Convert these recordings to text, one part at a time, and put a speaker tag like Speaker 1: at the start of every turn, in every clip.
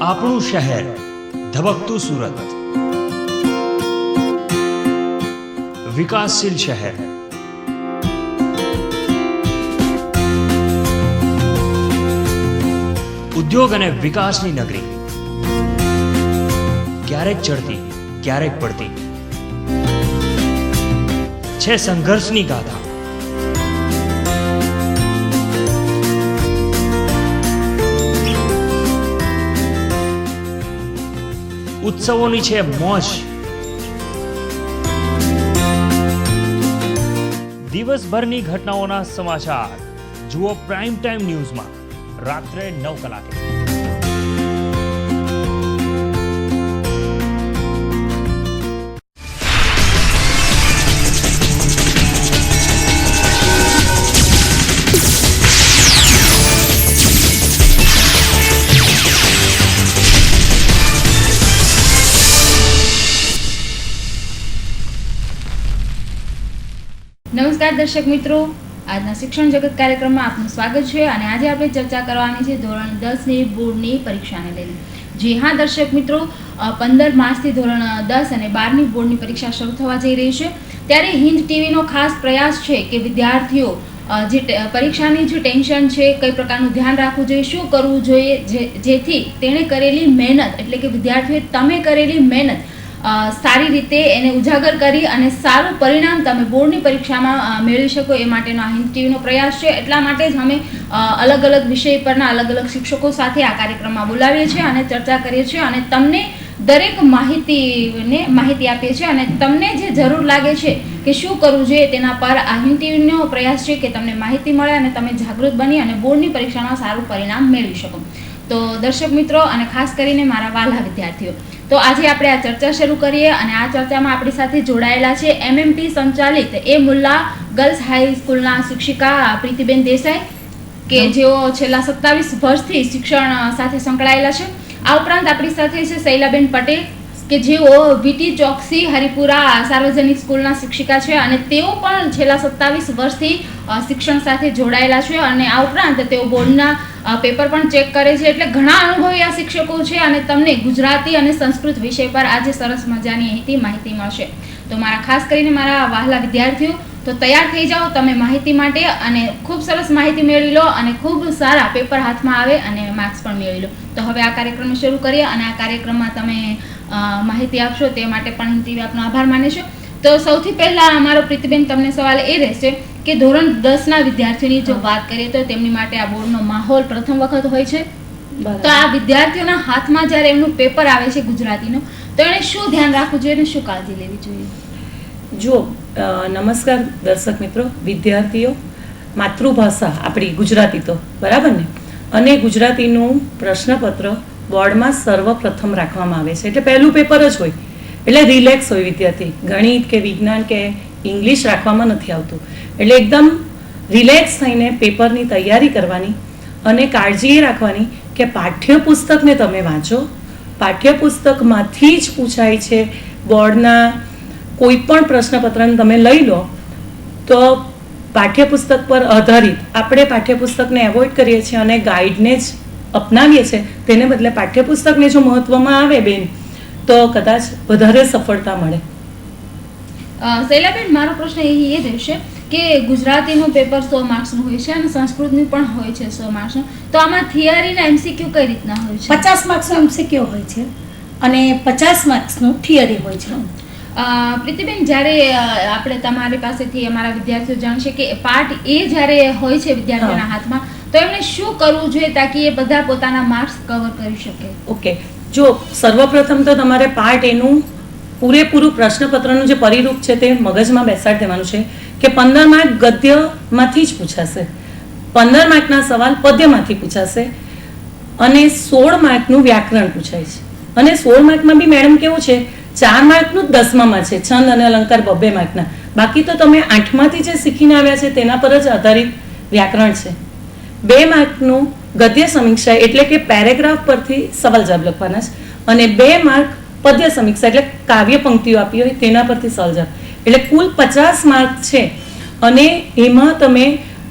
Speaker 1: આપણું શહેર, ધબકતું સુરત, વિકાસશીલ શહેર. ઉદ્યોગ અને વિકાસની નગરી, ક્યારેક ચડતી ક્યારેક પડતી, છે સંઘર્ષની ગાથા. ઉત્સવોની છે મોજ. દિવસભરની ઘટનાઓના સમાચાર જુઓ પ્રાઇમ ટાઈમ ન્યૂઝમાં રાત્રે 9 કલાકે.
Speaker 2: નમસ્કાર દર્શક મિત્રો, આજના શિક્ષણ જગત કાર્યક્રમમાં આપનું સ્વાગત છે. અને આજે આપણે ચર્ચા કરવાની છે ધોરણ 10ની બોર્ડની પરીક્ષાને લઈને. જી હા દર્શક મિત્રો, 15 માર્ચથી ધોરણ 10 અને 12ની બોર્ડની પરીક્ષા શરૂ થવા જઈ રહી છે. ત્યારે હિન્દ ટીવીનો ખાસ પ્રયાસ છે કે વિદ્યાર્થીઓ જે પરીક્ષાની જે ટેન્શન છે, કઈ પ્રકારનું ધ્યાન રાખવું જોઈએ, શું કરવું જોઈએ, જેથી તેણે કરેલી મહેનત એટલે કે વિદ્યાર્થીઓએ તમે કરેલી મહેનત સારી રીતે એને ઉજાગર કરી અને સારું પરિણામ તમે બોર્ડની પરીક્ષામાં મેળવી શકો, એ માટેનો આ હિન્દ ટીવીનો પ્રયાસ છે. એટલા માટે જ અમે અલગ અલગ વિષય પરના અલગ અલગ શિક્ષકો સાથે આ કાર્યક્રમમાં બોલાવીએ છીએ અને ચર્ચા કરીએ છીએ અને તમને દરેક માહિતી આપીએ છીએ. અને તમને જે જરૂર લાગે છે કે શું કરવું જોઈએ તેના પર આ હિન્દ ટીવીનો પ્રયાસ છે કે તમને માહિતી મળે અને તમે જાગૃત બની અને બોર્ડની પરીક્ષામાં સારું પરિણામ મેળવી શકો. તો દર્શક મિત્રો અને ખાસ કરીને મારા વાલા વિદ્યાર્થીઓ, તો આજે આપણે આ ચર્ચા શરૂ કરીએ. અને આ ચર્ચામાં આપણી સાથે જોડાયેલા છે MMT સંચાલિત એ મુલ્લા ગર્લ્સ હાઈ સ્કૂલના શિક્ષિકા પ્રીતિબેન દેસાઈ, કે જેઓ છેલ્લા 27 વર્ષથી શિક્ષણ સાથે સંકળાયેલા છે. આ ઉપરાંત આપણી સાથે છે શૈલાબેન પટેલ, કે જેઓ VT ચોકસી હરિપુરા સાર્વજનિક સ્કૂલના શિક્ષિકા છે અને તેઓ પણ છેલ્લા 27 વર્ષથી શિક્ષણ સાથે જોડાયેલા છે. અને આ ઉપરાંત તેઓ બોર્ડના પેપર પણ ચેક કરે છે. એટલે ઘણા અનુભવી આ શિક્ષકો છે અને તમને ગુજરાતી અને સંસ્કૃત વિષય પર આજે સરસ મજાની અહીંથી માહિતી મળશે. તો મારા ખાસ કરીને મારા વહાલા વિદ્યાર્થીઓ, તો તૈયાર થઈ જાઓ તમે માહિતી માટે અને ખૂબ સરસ માહિતી મેળવી લો અને ખૂબ સારા પેપર હાથમાં આવે અને માર્ક્સ પણ મેળવી લો. તો હવે આ કાર્યક્રમ શરૂ કરીએ અને આ કાર્યક્રમમાં તમે માહિતી આપશો તે માટે પણ હિન્દ ટીવી આપનો આભાર માને છે. તો સૌથી પહેલા અમારો પ્રીતિબેન તમને સવાલ એ રહેશે કે ધોરણ 10ના વિદ્યાર્થીઓની જો વાત કરીએ તો તેમની માટે આ બોર્ડનો માહોલ પ્રથમ વખત હોય છે. તો આ વિદ્યાર્થીઓના હાથમાં જ્યારે એમનું પેપર આવે છે ગુજરાતીનું, તો એને શું ધ્યાન રાખવું જોઈએ અને શું કાળજી લેવી જોઈએ?
Speaker 3: જો નમસ્કાર દર્શક મિત્રો, વિદ્યાર્થીઓ, માતૃભાષા આપણી ગુજરાતી તો બરાબર ને, અને ગુજરાતીનું પ્રશ્નપત્ર બોર્ડમાં સર્વપ્રથમ રાખવામાં આવે છે. એટલે પહેલું પેપર જ હોય એટલે રિલેક્સ હોય વિદ્યાર્થી. ગણિત કે વિજ્ઞાન કે ઇંગ્લિશ રાખવામાં નથી આવતું. એટલે એકદમ રિલેક્સ થઈને પેપરની તૈયારી કરવાની અને કાળજી એ રાખવાની કે પાઠ્યપુસ્તકને તમે વાંચો. પાઠ્યપુસ્તકમાંથી જ પૂછાય છે. બોર્ડના કોઈ પણ પ્રશ્નપત્રને તમે લઈ લો તો પાઠ્યપુસ્તક પર આધારિત આપણે પાઠ્યપુસ્તકને એવોઇડ કરીએ છીએ અને ગાઈડને જ અપનાવીએ છીએ. તેને બદલે પાઠ્યપુસ્તકને જો મહત્વમાં આવે બેન, તો કદાચ વધારે સફળતા મળે.
Speaker 2: શૈલાબેન, મારો પ્રશ્ન એ રહેશે કે ગુજરાતીનું પેપર 100 માર્ક્સનું હોય છે અને સંસ્કૃતનું પણ હોય છે 100 માર્ક્સનું. તો આમાં થિયરીના MCQ કઈ રીતના હોય છે?
Speaker 4: 50 માર્ક્સનું MCQ હોય છે અને 50 માર્ક્સનું થિયરી હોય છે.
Speaker 2: પ્રીતિબેન, જ્યારે આપણે તમારી પાસેથી અમારા વિદ્યાર્થીઓ જાણશે કે પાર્ટ એ જ્યારે હોય છે વિદ્યાર્થીઓના હાથમાં, તો એમણે શું કરવું જોઈએ તાકી એ બધા પોતાના માર્ક્સ કવર કરી શકે?
Speaker 3: ઓકે, જો સર્વપ્રથમ તો તમારે પાર્ટ એનું પૂરેપૂરું પ્રશ્નપત્રનું જે પરિરૂપ છે તે મગજમાં બેસાડી દેવાનું છે કે 15 માર્ક ગદ્યમાંથી જ પૂછાશે, 15 માર્કના સવાલ પદ્યમાંથી પૂછાશે અને 16 માર્કનું વ્યાકરણ પૂછાય છે. અને 16 માર્કમાં બી મેડમ કેવું છે, 4 માર્કનું જ 10મામાં છે, છંદ અને અલંકાર 2 માર્કના. બાકી તો તમે 8માંથી જે શીખીને આવ્યા છે તેના પર જ આધારિત વ્યાકરણ છે. 2 માર્કનું ગદ્ય સમીક્ષા એટલે કે પેરેગ્રાફ પરથી સવાલ જવાબ લખવાના છે અને 2 માર્ક પદ્ય સમીક્ષા એટલે કાવ્ય પંક્તિઓ આપી હોય તેના પરથી સવાલ જવાબ. એટલે કુલ 50 માર્ક છે. અને એમાં તમે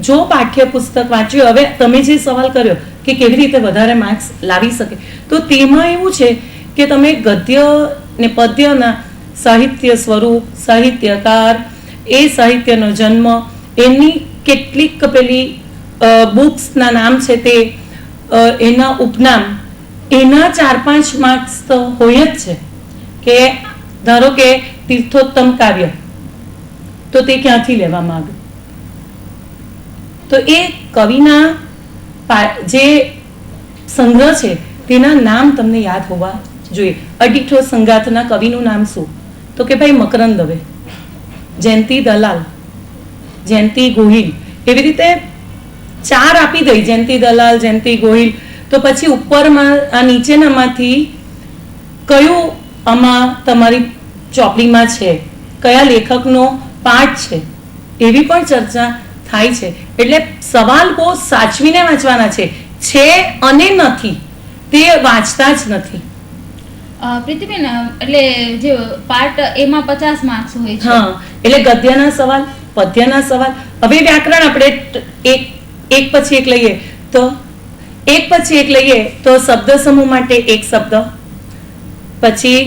Speaker 3: જો પાઠ્યપુસ્તક વાંચ્યું, હવે તમે જે સવાલ કર્યો કે કેવી રીતે વધારે માર્ક્સ લાવી શકે. તો તેમાં એવું છે કે તમે ગદ્ય ને પદ્યના સાહિત્ય સ્વરૂપ, સાહિત્યકાર, એ સાહિત્યનો જન્મ, એની કેટલીક પેલી બુક્સના નામ છે તે, એના ઉપનામ, એના 4-5 માર્ક્સ તો હોય જ છે. કે ધારો કે તીર્થોત્તમ કાવ્ય, તો તે ક્યાંથી લેવામાં આવ્યું? તો એ કવિના જે સંગ્રહ છે તેના નામ તમને યાદ હોવા જોઈએ. અડીઠો સંગાથના કવિનું નામ શું? તો કે ભાઈ મકરંદ દવે, જયંતી દલાલ, જયંતી ગોહિલ, એવી રીતે 4 આપી દઈ, જયંતી દલાલ, જયંતી ગોહિલ. તો પછી ઉપરમાં આ નીચેનામાંથી કયું આમાં તમારી ચોપડીમાં છે, કયા લેખકનો પાઠ છે, એવી પણ ચર્ચા થાય છે. એટલે સવાલ બહુ સાચવીને વાંચવાના છે અને નથી, તે વાંચતા જ નથી.
Speaker 2: પ્રીતિબેન, એટલે જે પાર્ટ એમાં 50 માર્ક્સ હોય છે.
Speaker 3: હા, એટલે ગદ્યના સવાલ, પદ્યના સવાલ. હવે વ્યાકરણ આપણે એક પછી એક લઈએ તો શબ્દ સમૂહ માટે એક શબ્દ, પછી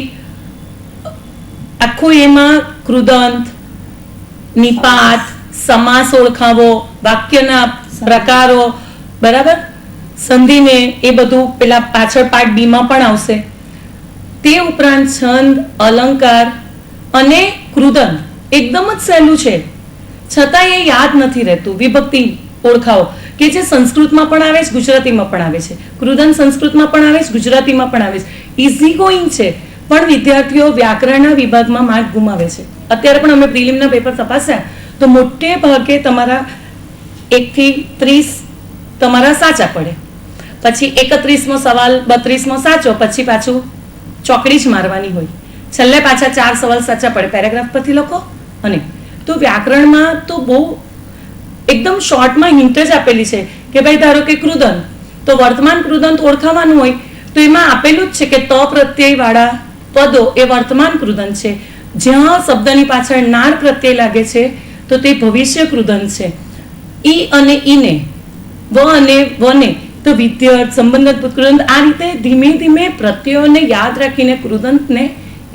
Speaker 3: આખું એમાં કૃદંત, નિપાત, સમાસ ઓળખાવો, વાક્યના પ્રકારો, બરાબર, સંધિને, એ બધું પેલા પાછળ પાર્ટ બી માં પણ આવશે. તે ઉપરાંત છંદ, અલંકાર અને કૃદંત એકદમ જ સહેલું છે, છતાં એ યાદ નથી રહેતું. વિભક્તિ ઓળખાવો, કે જે સંસ્કૃતમાં પણ આવે છે, ગુજરાતીમાં પણ આવે છે. કૃદંત સંસ્કૃતમાં પણ આવે છે, ગુજરાતીમાં પણ આવે છે. ઇઝી ગોઈંગ છે, પણ વિદ્યાર્થીઓ વ્યાકરણના વિભાગમાં માર્ક ગુમાવે છે. અત્યારે પણ અમે પ્રિલિમના પેપર તપાસ્યા તો મોટે ભાગે તમારા 1 થી 30 તમારા સાચા પડે, પછી 31મો સવાલ 32મો સાચો, પછી પાછું ચોકડી જ મારવાની હોય, છેલ્લે પાછા 4 સવાલ સાચા પડે, પેરેગ્રાફ પરથી લખો. અને તો વ્યાકરણમાં તો બહુ એકદમ શોર્ટમાં હિન્ટ જ આપેલી છે કે ભાઈ ધારો કે કૃદંત, તો વર્તમાન કૃદંત ઓળખાવાનું હોય તો એમાં આપેલું જ છે કે ત પ્રત્યય વાળા પદો એ વર્તમાન કૃદંત છે. જ્યાં શબ્દની પાછળ નાર પ્રત્યય લાગે છે તો તે ભવિષ્ય કૃદંત છે. ઈ અને ઈને, વ અને વને તો વિદ્યાર્થ, સંબંધિત કૃદંત. આ રીતે ધીમે ધીમે પ્રત્યયોને યાદ રાખીને કૃદંતને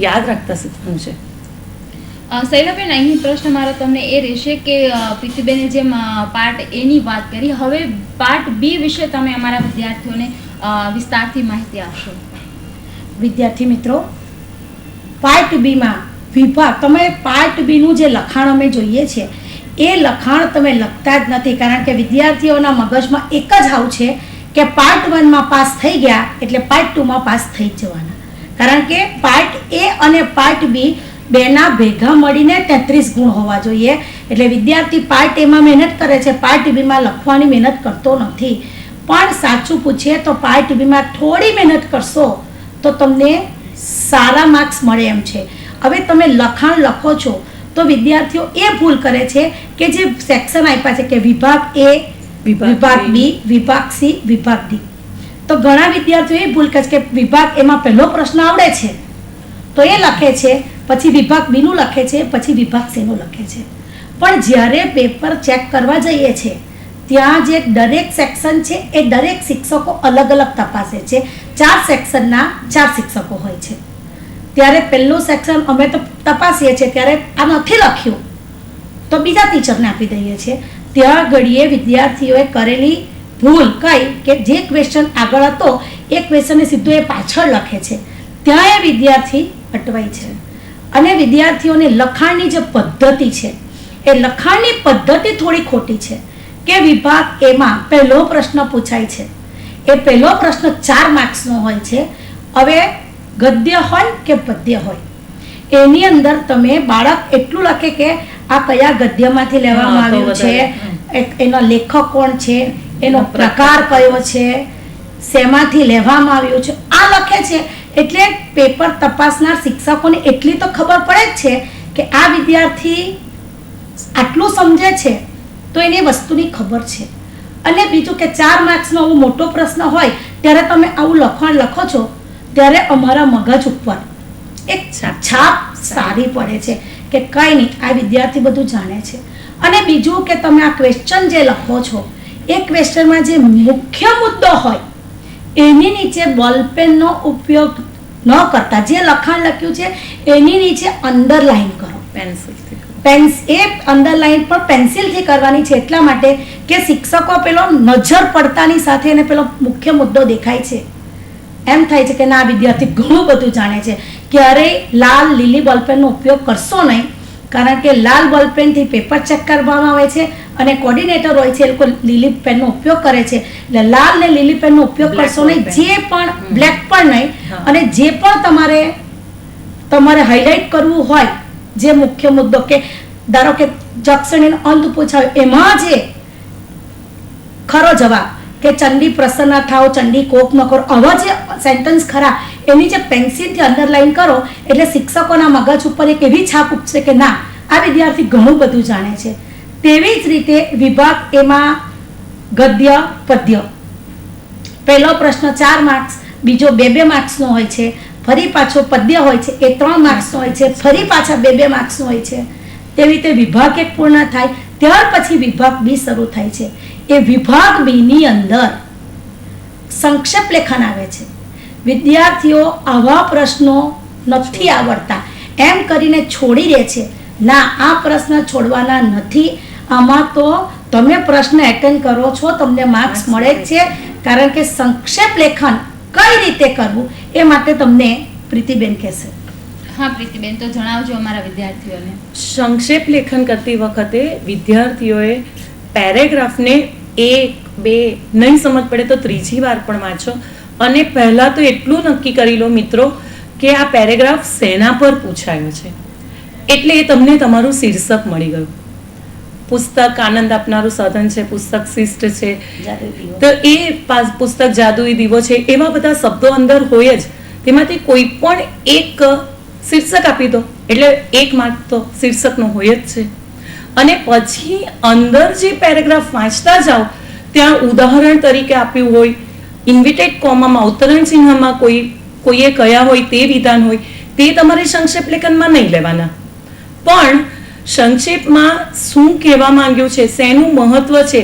Speaker 3: યાદ રાખતા શીખવાનું છે.
Speaker 2: શૈલાબેન, અહીં પ્રશ્ન મારો તમને એ રહેશે કે પ્રીતિબેને જેમ પાર્ટ એ ની વાત કરી, હવે પાર્ટ બી વિશે તમે અમારા વિદ્યાર્થીઓને વિસ્તારથી માહિતી આપશો.
Speaker 4: વિદ્યાર્થી મિત્રો, પાર્ટ બીમાં વિભાગ, તમે પાર્ટ બીનું જે લખાણ અમે જોઈએ છે એ લખાણ તમે લખતા જ નથી, કારણ કે વિદ્યાર્થીઓના મગજમાં એક જ આવું છે કે પાર્ટ 1માં પાસ થઈ ગયા એટલે પાર્ટ 2માં પાસ થઈ જ જવાના. કારણ કે પાર્ટ એ અને પાર્ટ બી બેના ભેગા મળીને 33 ગુણ હોવા જોઈએ. એટલે વિદ્યાર્થી પાર્ટ એમાં મહેનત કરે છે, પાર્ટ બીમાં લખવાની મહેનત કરતો નથી. પણ સાચું પૂછીએ તો પાર્ટ બીમાં થોડી મહેનત કરશો તો તમને સારા માર્ક્સ મળે એમ છે. હવે તમે લખાણ લખો છો તો વિદ્યાર્થીઓ એ ભૂલ કરે છે કે જે સેક્શન આપ્યા છે કે વિભાગ એ, વિભાગ બી, વિભાગ સી, વિભાગ ડી, તો ઘણા વિદ્યાર્થીઓ એ ભૂલ કરે છે કે વિભાગ એમાં પહેલો પ્રશ્ન આવડે છે તો એ લખે છે, પછી વિભાગ બી નું લખે છે, પછી વિભાગ સી નું લખે છે. પણ જ્યારે પેપર ચેક કરવા જઈએ છે ત્યાં જે દરેક સેક્શન છે એ દરેક શિક્ષકો અલગ અલગ તપાસે છે. 4 સેક્શનના 4 શિક્ષકો હોય છે. ત્યારે પહેલું સેક્શન અમે તો તપાસીએ છીએ ત્યારે આ નથી લખ્યું તો બીજા ટીચરને આપી દઈએ છીએ. ત્યાં ઘડીએ વિદ્યાર્થીઓએ કરેલી ભૂલ કઈ કે જે ક્વેશ્ચન આગળ હતો એ ક્વેશ્ચનને સીધું એ પાછળ લખે છે, ત્યાં એ વિદ્યાર્થી અટવાય છે. અને વિદ્યાર્થીઓને લખાણની જે પદ્ધતિ છે એ લખાણની પદ્ધતિ થોડી ખોટી છે કે વિભાગ એમાં પહેલો પ્રશ્ન પૂછાય છે, એ પહેલો પ્રશ્ન 4 માર્ક્સનો હોય છે. હવે ગદ્ય હોય કે પદ્ય હોય એની અંદર તમે બાળક એટલું લખે કે આ કયા ગદ્યમાંથી લેવામાં આવ્યું છે, એનો લેખક કોણ છે, એનો પ્રકાર કયો છે, શેમાંથી લેવામાં આવ્યું છે, આ લખે છે. એટલે પેપર તપાસનાર શિક્ષકોને એટલી તો ખબર પડે જ છે કે આ વિદ્યાર્થી આટલું સમજે છે તો એને વસ્તુની ખબર છે. અને બીજું કે 4 માર્ક્સનો આવો મોટો પ્રશ્ન હોય ત્યારે તમે આવું લખાણ લખો છો ત્યારે અમારા મગજ ઉપર એક છાપ સારી પડે છે કે કંઈ નહીં, આ વિદ્યાર્થી બધું જાણે છે. અને બીજું કે તમે આ ક્વેશ્ચન જે લખો છો એ ક્વેશ્ચનમાં જે મુખ્ય મુદ્દો હોય એની નીચે બોલપેનનો ઉપયોગ ન કરતા જે લખાણ લખ્યું છે એની નીચે અંડરલાઈન કરો. એ અંડરલાઈન પણ પેન્સિલથી કરવાની છે એટલા માટે કે શિક્ષકો પેલો નજર પડતાની સાથે એને પેલો મુખ્ય મુદ્દો દેખાય છે, એમ થાય છે કે ના આ વિદ્યાર્થી ઘણું બધું જાણે છે. ક્યારેય લાલ લીલી બોલપેનનો ઉપયોગ કરશો નહીં, કારણ કે લાલ બોલપેનથી પેપર ચેક કરવામાં આવે છે અને કોર્ડિનેટર હોય છે એ લોકો લીલી પેનનો ઉપયોગ કરે છે. એટલે લાલ ને લીલી પેનનો ઉપયોગ કરશો નહીં, જે પણ બ્લેક પણ નહીં. અને જે પણ તમારે હાઇલાઇટ કરવું હોય, જે મુખ્ય મુદ્દો કે ધારો કે જક્ષણીનો અંત પૂછાયો એમાં જે ખરો જવાબ કે ચંડી પ્રસન્ન થાવ, ચંડી કોપ ન કરો, આવા જે સેન્ટેન્સ ખરા એની જે પેન્સિલથી અંડરલાઈન કરો એટલે શિક્ષકોના મગજ ઉપર એક એવી છાપ ઉપસે કે ના આ વિદ્યાર્થી ઘણું બધું જાણે છે. તેવી જ રીતે વિભાગ એમાં ગદ્ય પદ્ય, પહેલો પ્રશ્ન 4 માર્ક્સ, બીજો 2 માર્ક્સનો હોય છે, ફરી પાછો પદ્ય હોય છે એ 3 માર્ક્સનો હોય છે, ફરી પાછા 2 માર્ક્સનો હોય છે. તેવી રીતે વિભાગ 1 પૂર્ણ થાય ત્યાર પછી વિભાગ 2 શરૂ થાય છે. એ વિભાગ 2 ની અંદર સંક્ષેપ લેખન આવે છે. વિદ્યાર્થીઓ આવા પ્રશ્નો નથી આવડતા એમ કરીને છોડી દે છે. ના, આ પ્રશ્ન છોડવાના નથી, આમાં તો તમે પ્રશ્ન એટેન્ડ કરો છો, તમને માર્ક્સ મળે જ છે. કારણ કે સંક્ષેપ લેખન કઈ રીતે કરવું એ માટે તમને પ્રીતિબેન કહેશે.
Speaker 2: હા પ્રીતિબેન, તો જણાવજો અમારા વિદ્યાર્થીઓને.
Speaker 3: સંક્ષેપ લેખન કરતી વખતે વિદ્યાર્થીઓએ પેરેગ્રાફને 1, 2 નહીં સમજ પડે તો ત્રીજી વાર પણ વાંચો. અને પહેલા તો એટલું નક્કી કરી લો મિત્રો કે આ પેરેગ્રાફ શેના પર પૂછાયો છે, એટલે એ તમને તમારું શીર્ષક મળી ગયું. પુસ્તક આનંદ આપનારું સાધન છે, પુસ્તક શિષ્ટ છે, તો એ પુસ્તક જાદુઈ દીવો છે, એવા બધા શબ્દો અંદર હોય જ. તેમાંથી કોઈ પણ એક શીર્ષક આપી દો એટલે 1 માર્ક તો શીર્ષકનો હોય જ છે. અને પછી અંદર જે પેરેગ્રાફ વાંચતા જાઓ ત્યાં ઉદાહરણ તરીકે આપ્યું હોય, ઇન્વિટેડ કોમામાં અવતરણ ચિહ્નમાં કોઈએ કયા હોય તે વિધાન હોય, તે તમારે સંક્ષેપ લેખનમાં નહીં લેવાના. પણ સંક્ષેપમાં શું કહેવા માંગ્યું છે, શેનું મહત્વ છે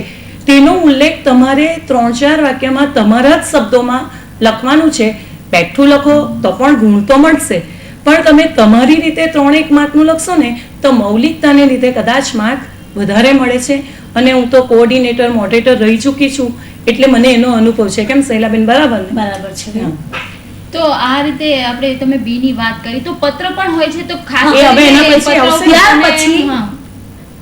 Speaker 3: તેનો ઉલ્લેખ તમારે 3-4 વાક્યમાં તમારા જ શબ્દોમાં લખવાનું છે. બેઠું લખો તો પણ ગુણ તો મળશે, પણ તમે તમારી રીતે 3-1 માર્કનું લખશો ને તો મૌલિકતાને લીધે કદાચ માર્ક વધારે મળે છે. અને હું તો કોઓર્ડિનેટર મોડરેટર રહી ચૂકી છું એટલે મને એનો અનુભવ છે. કેમ શૈલાબેન, બરાબર ને?
Speaker 4: બરાબર છે.
Speaker 2: તો આ રીતે આપણે તમે બી ની વાત કરી, તો પત્ર પણ હોય છે, તો ખાસ
Speaker 3: હવે એના પછી આવશે.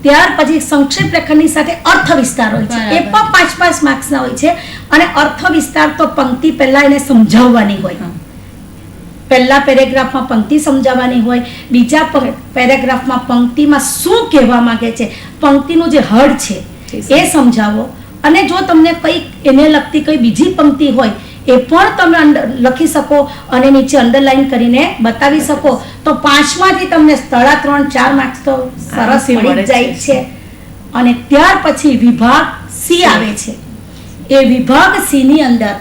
Speaker 4: ત્યાર પછી સંક્ષેપ લેખનની સાથે અર્થ વિસ્તાર હોય છે, એ પણ 5-5 માર્ક્સના હોય છે. અને અર્થ વિસ્તાર તો પંક્તિ પહેલા એને સમજાવવાની હોય. પહેલા પેરેગ્રાફમાં પંક્તિ સમજાવવાની હોય, બીજા પેરેગ્રાફમાં પંક્તિમાં શું કહેવા માંગે છે, પંક્તિનું જે હળ છે એ સમજાવો. અને જો તમને કંઈક એને લગતી કઈ બીજી પંક્તિ હોય એ પણ તમે લખી શકો અને નીચે અંડરલાઈન કરીને બતાવી શકો, તો 5માંથી તમને 3.5-4 માર્ક્સ તો સરસ મળી જાય છે. અને ત્યાર પછી વિભાગ સી આવે છે. એ વિભાગ સી ની અંદર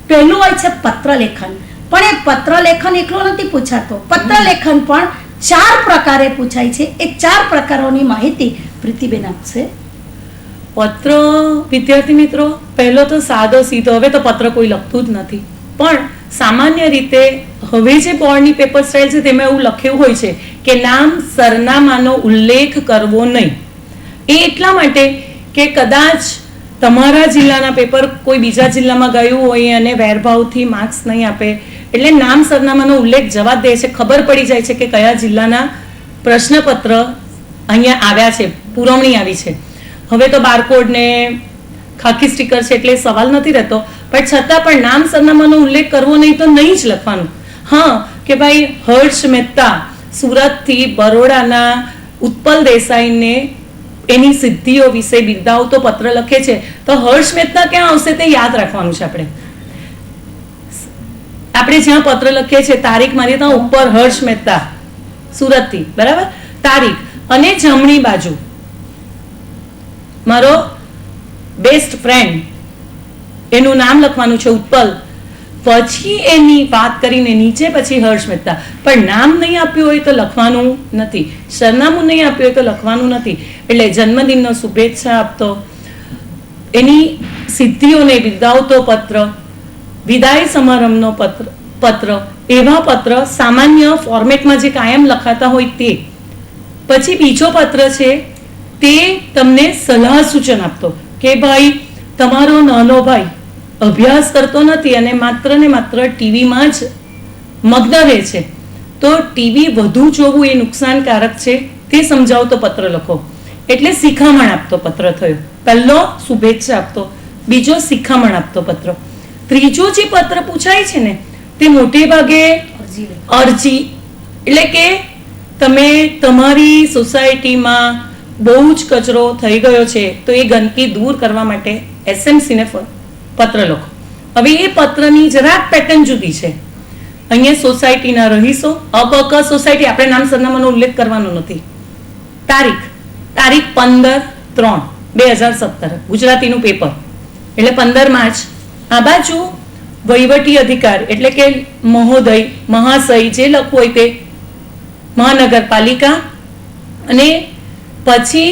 Speaker 4: પહેલું હોય છે પત્ર લેખન. પણ એ પત્ર લેખન એકલો નથી પૂછાતો, પત્ર લેખન પણ 4 પ્રકારે પૂછાય છે. એ 4 પ્રકારોની માહિતી પ્રીતિબેન આપશે.
Speaker 3: પત્ર, વિદ્યાર્થી મિત્રો, પહેલો તો સાદો સીધો, હવે તો પત્ર કોઈ લખતું જ નથી. પણ સામાન્ય રીતે હવે જે બોર્ડની પેપર સ્ટાઇલ છે તેમાં એવું લખ્યું હોય છે કે નામ સરનામાનો ઉલ્લેખ કરવો નહીં. એ એટલા માટે કે કદાચ તમારા જિલ્લાના પેપર કોઈ બીજા જિલ્લામાં ગયું હોય અને વેરભાવથી માર્ક્સ નહીં આપે, એટલે નામ સરનામાનો ઉલ્લેખ જવા દે છે. ખબર પડી જાય છે કે કયા જિલ્લાના પ્રશ્નપત્ર અહીંયા આવ્યા છે, પુરવણી આવી છે. હવે તો બારકોડ ને ખાકી સ્ટીકર છે એટલે સવાલ નથી રહેતો, પણ છતાં પણ નામ સરનામાનો ઉલ્લેખ કરવો નહીં તો નહીં જ લખવાનું. હા, કે ભાઈ હર્ષ મહેતા સુરતથી બરોડાના ઉત્પલ દેસાઈને એની સિદ્ધિઓ વિશે બિરદાવતો પત્ર લખે છે, તો હર્ષ મહેતા ક્યાં આવશે તે યાદ રાખવાનું છે. આપણે જ્યાં પત્ર લખીએ છીએ તારીખ મારી ત્યાં ઉપર હર્ષ મહેતા સુરતથી, બરાબર, તારીખ, અને જમણી બાજુ મારો બેસ્ટ ફ્રેન્ડ એનું નામ લખવાનું છે ઉત્પલ, પછી એની વાત કરીને નીચે પછી હર્ષ મહેતા. પણ નામ નહીં આપ્યું હોય તો લખવાનું નથી, સરનામું નહીં આપ્યું હોય તો લખવાનું નથી. એટલે જન્મદિનનો શુભેચ્છા આપતો, એની સિદ્ધિઓને બિરદાવતો પત્ર, વિદાય સમારંભનો પત્ર, એવા પત્ર સામાન્ય ફોર્મેટમાં જે કાયમ લખાતા હોય તે. પછી બીજો પત્ર છે તે તમને સલાહ સૂચન આપતો કે ભાઈ તમારો નાનો ભાઈ અભ્યાસ કરતો નથી અને માત્ર ને માત્ર ટીવીમાં જ મગ્ન રહે છે, તો ટીવી વધુ જોવું એ નુકસાનકારક છે તે સમજાવતો પત્ર લખો. એટલે શિખામણ આપતો પત્ર થયો. પહેલો શુભેચ્છા આપતો, બીજો શિખામણ આપતો પત્ર. ત્રીજો જે પત્ર પૂછાય છે ને તે મોટે ભાગે અરજી, એટલે કે તમે તમારી સોસાયટીમાં બહુ જ કચરો થઈ ગયો છે તો એ ગંદકી દૂર કરવા માટે SMC ને પત્ર લખો. હવે એ પત્રની જરાક પેટર્ન જુદી છે. અહીંયા સોસાયટીના રહીશો, અબક સોસાયટી, આપણે નામ સરનામાનો ઉલ્લેખ કરવાનો નથી. તારીખ 15/3/2017 ગુજરાતીનું પેપર, એટલે 15 માર્ચ. આ બાજુ વહીવટી અધિકાર એટલે કે મહોદય, મહાશય જે લખવું હોય તે મહાનગરપાલિકા, અને પછી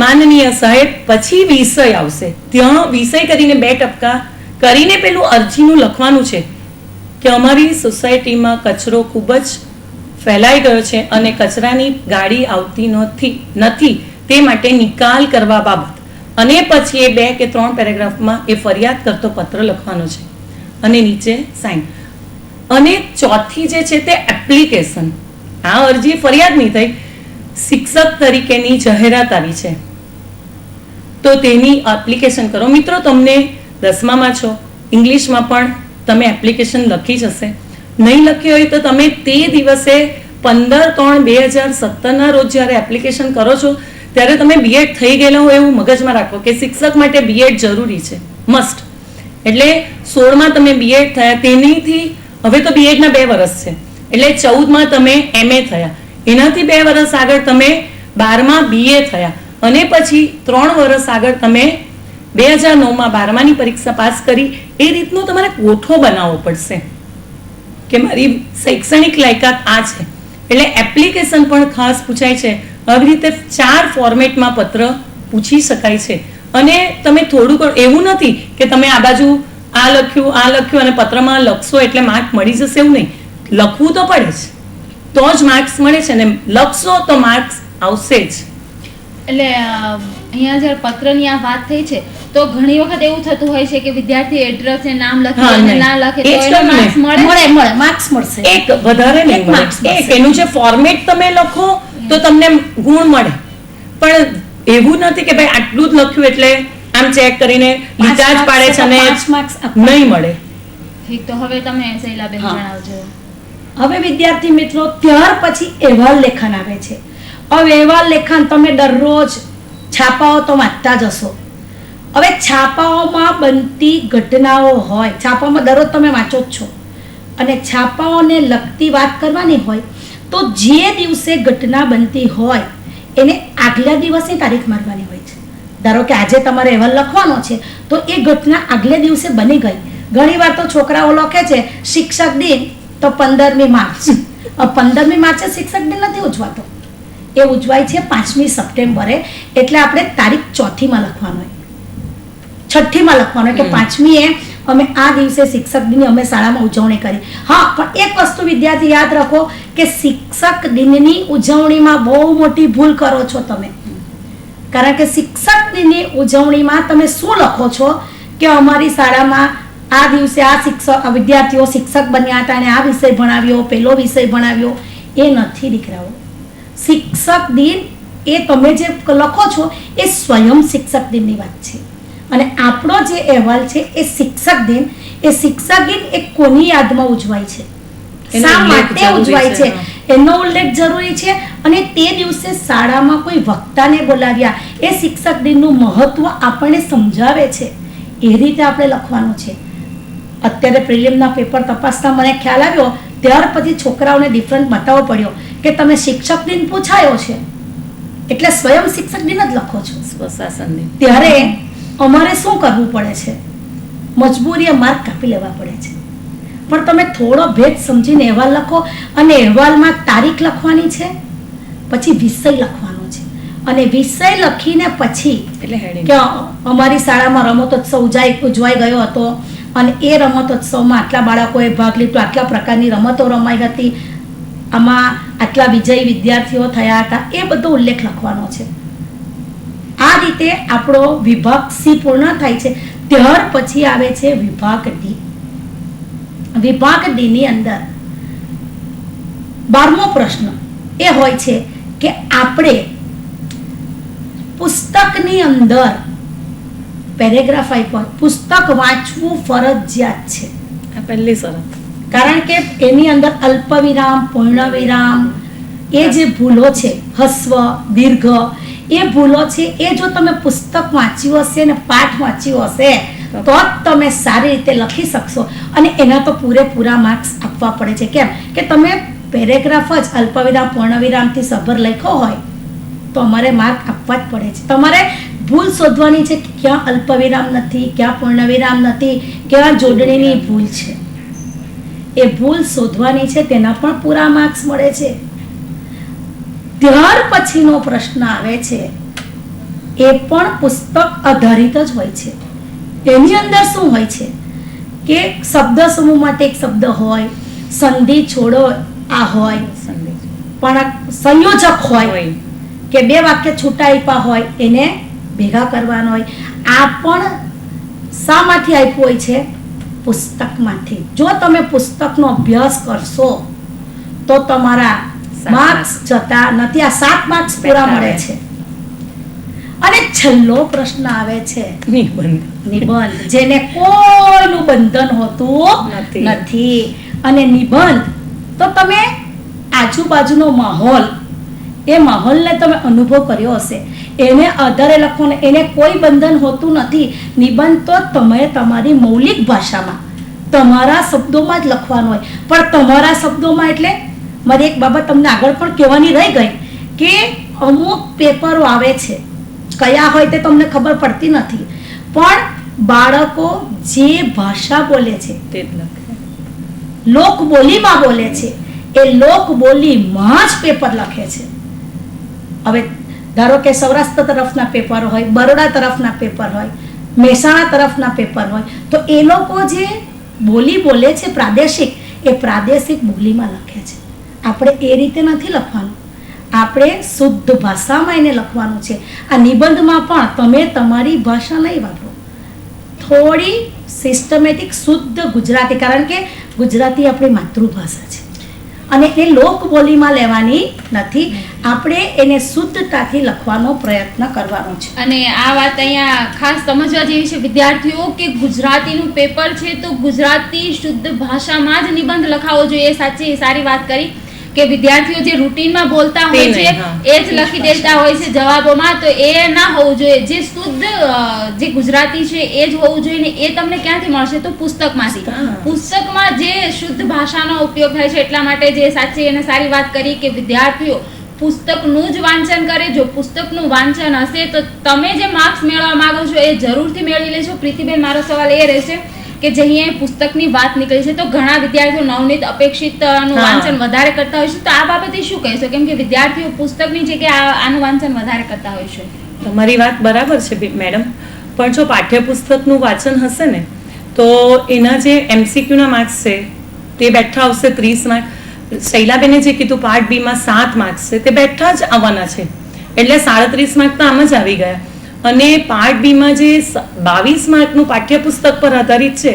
Speaker 3: માનનીય સાહેબ, પછી વિષય આવશે. ત્યાં વિષય કરીને 2 ટપકા કરીને પેલું અરજીનું લખવાનું છે કે અમારી સોસાયટીમાં કચરો ખૂબ જ ફેલાઈ ગયો છે અને કચરાની ગાડી આવતી નથી તે માટે નિકાલ કરવા બાબત. અને પછી એ 2 કે 3 પેરેગ્રાફમાં એ ફરિયાદ કરતો પત્ર લખવાનો છે અને નીચે સાઇન. અને ચોથી જે છે તે એપ્લિકેશન. આ અરજી ફરિયાદ નહીં થઈ, શિક્ષક તરીકેની જાહેરાત આવી છે તો તેની એપ્લિકેશન કરો. મિત્રો, તમને 10મામાં છો, ઇંગ્લિશમાં પણ તમે એપ્લિકેશન લખી જ હશે. નહીં લખી હોય તો તમે તે દિવસે 15/3/2017 રોજ જ્યારે એપ્લિકેશન કરો છો ત્યારે તમે B.Ed થઈ ગયેલા હોય એવું મગજમાં રાખો કે શિક્ષક માટે B.Ed જરૂરી છે, મસ્ટ. એટલે 16માં તમે B.Ed થયા, તેનીથી હવે તો B.Ed ના 2 વર્ષ છે, એટલે 14માં તમે MA થયા, એનાથી 2 વર્ષ આગળ તમે 12માં BA થયા, અને પછી 3 વર્ષ આગળ તમે 2009માં 12માની પરીક્ષા પાસ કરી. એ રીતનો તમારે કોઠો બનાવવો પડશે કે મારી શૈક્ષણિક લાયકાત આ છે. એટલે એપ્લિકેશન પણ ખાસ પૂછાય છે. આવી રીતે 4 ફોર્મેટમાં પત્ર પૂછી શકાય છે. અને તમે થોડુંક, એવું નથી કે તમે આ બાજુ આ લખ્યું અને પત્રમાં લખશો એટલે માર્ક મળી જશે, એવું નહીં. લખવું તો પડે જ, તો જ માર્ક્સ મળે છે, ને લખશો તો માર્ક્સ આવશે જ.
Speaker 2: એટલે અહીંયા જ્યારે પત્રની આ વાત થઈ છે તો ઘણી વખત એવું થતું હોય છે કે વિદ્યાર્થી એડ્રેસ ને નામ લખે અને ના લખે તો એને માર્ક્સ મળે
Speaker 4: માર્ક્સ મળશે.
Speaker 3: એક વધારે નહીં મળે, એક એનું જે ફોર્મેટ તમે લખો તો તમને ગુણ મળે. પણ એવું નથી કે ભાઈ આટલું જ લખ્યું એટલે આમ ચેક કરીને લીધા જ પાડે છે અને નહીં મળે.
Speaker 2: ઠીક, તો હવે તમે શૈલાબેન જણાવજો.
Speaker 4: હવે વિદ્યાર્થી મિત્રો, ત્યાર પછી અહેવાલ લેખન આવે છે. હવે અહેવાલ લેખન તમે દરરોજ છાપાઓ તો વાંચતા જ હશો. હવે છાપાઓમાં બનતી ઘટનાઓ હોય, છાપામાં દરરોજ તમે વાંચો જ છો, અને છાપાઓને લગતી વાત કરવાની હોય તો જે દિવસે ઘટના બનતી હોય એને આગલા દિવસની તારીખ મારવાની હોય છે. ધારો કે આજે તમારે અહેવાલ લખવાનો છે તો એ ઘટના આગલે દિવસે બની ગઈ. ઘણીવાર તો છોકરાઓ લખે છે શિક્ષક દિન તો 15મી માર્ચ. 15મી માર્ચે શિક્ષક દિન નથી ઉજવાતો, એ ઉજવાય છે 5મી સપ્ટેમ્બરે. એટલે આપણે તારીખ 4થીમાં લખવાનો હોય, 6થીમાં લખવાનો કે 5મીએ અમે આ દિવસે શિક્ષક દિનની અમે શાળામાં ઉજવણી કરી. હા, પણ એક વસ્તુ વિદ્યાર્થી યાદ રાખો કે શિક્ષક દિનની ઉજવણીમાં બહુ મોટી ભૂલ કરો છો તમે. કારણ કે શિક્ષક દિનની ઉજવણીમાં તમે શું લખો છો કે અમારી શાળામાં આ દિવસે આ વિદ્યાર્થીઓ શિક્ષક બન્યા હતા અને આ વિષય ભણાવ્યો, પેલો વિષય ભણાવ્યો. એ નથી દીકરાઓ. શિક્ષક દિન એ તમે જે લખો છો એ સ્વયં શિક્ષક દિનની વાત છે. અને આપણો જે અહેવાલ છે એ શિક્ષક દિન એ કોની યાદમાં ઉજવાય છે, શા માટે ઉજવાય છે એનો ઉલ્લેખ જરૂરી છે. અને તે દિવસે શાળામાં કોઈ વક્તાને બોલાવ્યા, એ શિક્ષક દિનનું મહત્વ આપણને સમજાવે છે. એ રીતે આપણે લખવાનું છે. અત્યારે પ્રિલિમના પેપર તપાસતા મને ખ્યાલ આવ્યો, ત્યાર પછી છોકરાઓને ડિફરન્ટ બતાવવો પડ્યો કે તમે શિક્ષક દિન પૂછાયો છે એટલે સ્વયં શિક્ષક દિન જ લખો છો,
Speaker 3: સ્વશાસન દિન.
Speaker 4: ત્યારે અમારે શું કરવું પડે છે? મજબૂરીએ માર્ક કાપી લેવા પડે છે. પણ તમે થોડો ભેદ સમજીને અહેવાલ લખો, અને અહેવાલમાં તારીખ લખવાની છે, પછી વિષય લખવાનો છે, અને વિષય લખીને પછી
Speaker 3: એટલે હેડિંગ
Speaker 4: કે અમારી શાળામાં રમતોત્સવ ઉજવાઈ ગયો હતો અને એ રમતોત્સવમાં આટલા બાળકોએ ભાગ લીધો, આટલા પ્રકારની રમતો રમાઈ હતી, આમાં આટલા વિજયી વિદ્યાર્થીઓ થયા હતા, એ બધો ઉલ્લેખ લખવાનો છે. આ રીતે આપણો વિભાગ સી પૂર્ણ થાય છે. ત્યાર પછી આવે છે વિભાગ ડી. વિભાગ ડી ની અંદર 12મો પ્રશ્ન એ હોય છે કે આપણે પુસ્તકની અંદર પેરેગ્રાફ આપ્યો, પુસ્તક વાંચવું ફરજિયાત છે.
Speaker 3: આ પહેલી શરત.
Speaker 4: કારણ કે એની અંદર અલ્પ વિરામ, પૂર્ણ વિરામ, એ જે ભૂલો છે, હસ્વ, દીર્ઘ, એ ભૂલો છે, એ જો તમે પુસ્તક વાંચ્યું હશે ને પાઠ વાંચ્યું હશે તો જ તમે સારી રીતે લખી શકશો. અને એના તો પૂરેપૂરા માર્ક્સ આપવા પડે છે. કેમ કે તમે પેરેગ્રાફ જ અલ્પવિરામ પૂર્ણ વિરામથી સભર લખ્યો હોય તો અમારે માર્ક આપવા જ પડે છે. તમારે ભૂલ શોધવાની છે કે ક્યાં અલ્પવિરામ નથી, ક્યાં પૂર્ણ વિરામ નથી, ક્યાં જોડણીની ભૂલ છે. એ ભૂલ શોધવાની છે, તેના પણ પૂરા માર્ક્સ મળે છે. ત્યાર પછીનો પ્રશ્ન આવે છે, એ પણ પુસ્તક આધારિત જ હોય છે. એની અંદર શું હોય છે કે શબ્દ સમૂહ માટે એક શબ્દ હોય, સંધિ છોડો આ હોય, પણ સંયોજક હોય કે બે વાક્ય છૂટા આપ્યા હોય એને ભેગા કરવાનો હોય. આ પણ શામાંથી આપ્યું હોય છે? પુસ્તકમાંથી. જો તમે પુસ્તકનો અભ્યાસ કરશો તો તમારા માર્ક્સ જતા નથી. આ 7 માર્ક્સ પૂરા મળે છે. અને છેલ્લો પ્રશ્ન આવે છે નિબંધ, જેને કોઈનું બંધન હોતું નથી. અને નિબંધ તો તમે આજુબાજુનો માહોલ, એ માહોલને તમે અનુભવ કર્યો હશે, એને આધારે લખવાનું, એને કોઈ બંધન હોતું નથી. નિબંધ તો તમે તમારી મૌલિક ભાષામાં તમારા શબ્દોમાં જ લખવાનું હોય. પણ તમારા શબ્દોમાં એટલે મારી એક બાબત તમને આગળ પણ કહેવાની રહી ગઈ કે અમુક પેપરો આવે છે, કયા હોય તે તમને ખબર પડતી નથી, પણ બાળકો જે ભાષા બોલે છે
Speaker 3: તે જ લખે,
Speaker 4: લોકબોલીમાં બોલે છે, એ લોકબોલીમાં જ પેપર લખે છે. હવે ધારો કે સૌરાષ્ટ્ર તરફના પેપર હોય, બરોડા તરફના પેપર હોય, મહેસાણા તરફના પેપર હોય, તો એ લોકો જે બોલી બોલે છે પ્રાદેશિક, એ પ્રાદેશિક બોલીમાં લખે છે. આપણે એ રીતે નથી લખવાનું, આપણે શુદ્ધ ભાષામાં એને લખવાનું છે. આ નિબંધમાં પણ તમે તમારી ભાષા નહીં વાપરો, થોડી સિસ્ટમેટિક શુદ્ધ ગુજરાતી, કારણ કે ગુજરાતી આપણી માતૃભાષા છે અને એ લોકબોલીમાં લેવાની નથી. આપણે એને શુદ્ધતાથી લખવાનો પ્રયત્ન કરવાનો છે.
Speaker 2: અને આ વાત અહીંયા ખાસ સમજવા જેવી છે વિદ્યાર્થીઓ કે ગુજરાતીનું પેપર છે તો ગુજરાતી શુદ્ધ ભાષામાં જ નિબંધ લખાવો જોઈએ. સારી વાત કરી કે વિદ્યાર્થીઓ જે રૂટીનમાં બોલતા હોય છે એ જ લખી દેતા હોય છે જવાબોમાં, તો એ ના હોવું જોઈએ. જે શુદ્ધ જે ગુજરાતી છે એ જ હોવું જોઈએ ને એ તમને ક્યાંથી મળશે? તો પુસ્તકમાંથી. પુસ્તકમાં જે શુદ્ધ ભાષાનો ઉપયોગ થાય છે. એટલા માટે જે સાચી અને સારી વાત કરી કે વિદ્યાર્થીઓ પુસ્તકનું જ વાંચન કરે. જો પુસ્તકનું વાંચન હશે તો તમે જે માર્ક્સ મેળવવા માંગો છો એ જરૂરથી મેળવી લેશો. પ્રીતિબેન, મારો સવાલ એ રહેશે કે જે અહીંયા પુસ્તકની વાત નીકળી છે તો ઘણા વિદ્યાર્થીઓ નવનીત અપેક્ષિતનું વાંચન વધારે કરતા હોય છે, તો આ બાબતે શું કહેશો? કેમ કે વિદ્યાર્થીઓ પુસ્તકની જગ્યાએ આનું વાંચન વધારે કરતા હોય છે.
Speaker 3: તમારી વાત બરાબર છે મેડમ, પણ જો પાઠ્યપુસ્તકનું વાંચન હશે ને તો એના જે MCQના માર્ક્સ છે તે બેઠા આવશે 30 માર્ક. શૈલાબેને જે કીધું પાર્ટ બી માં 7 માર્ક્સ છે તે બેઠા જ આવવાના છે, એટલે 37 માર્ક તો આમ જ આવી ગયા. અને પાર્ટ બી માં જે 22 માર્કનું પાઠ્યપુસ્તક પર આધારિત છે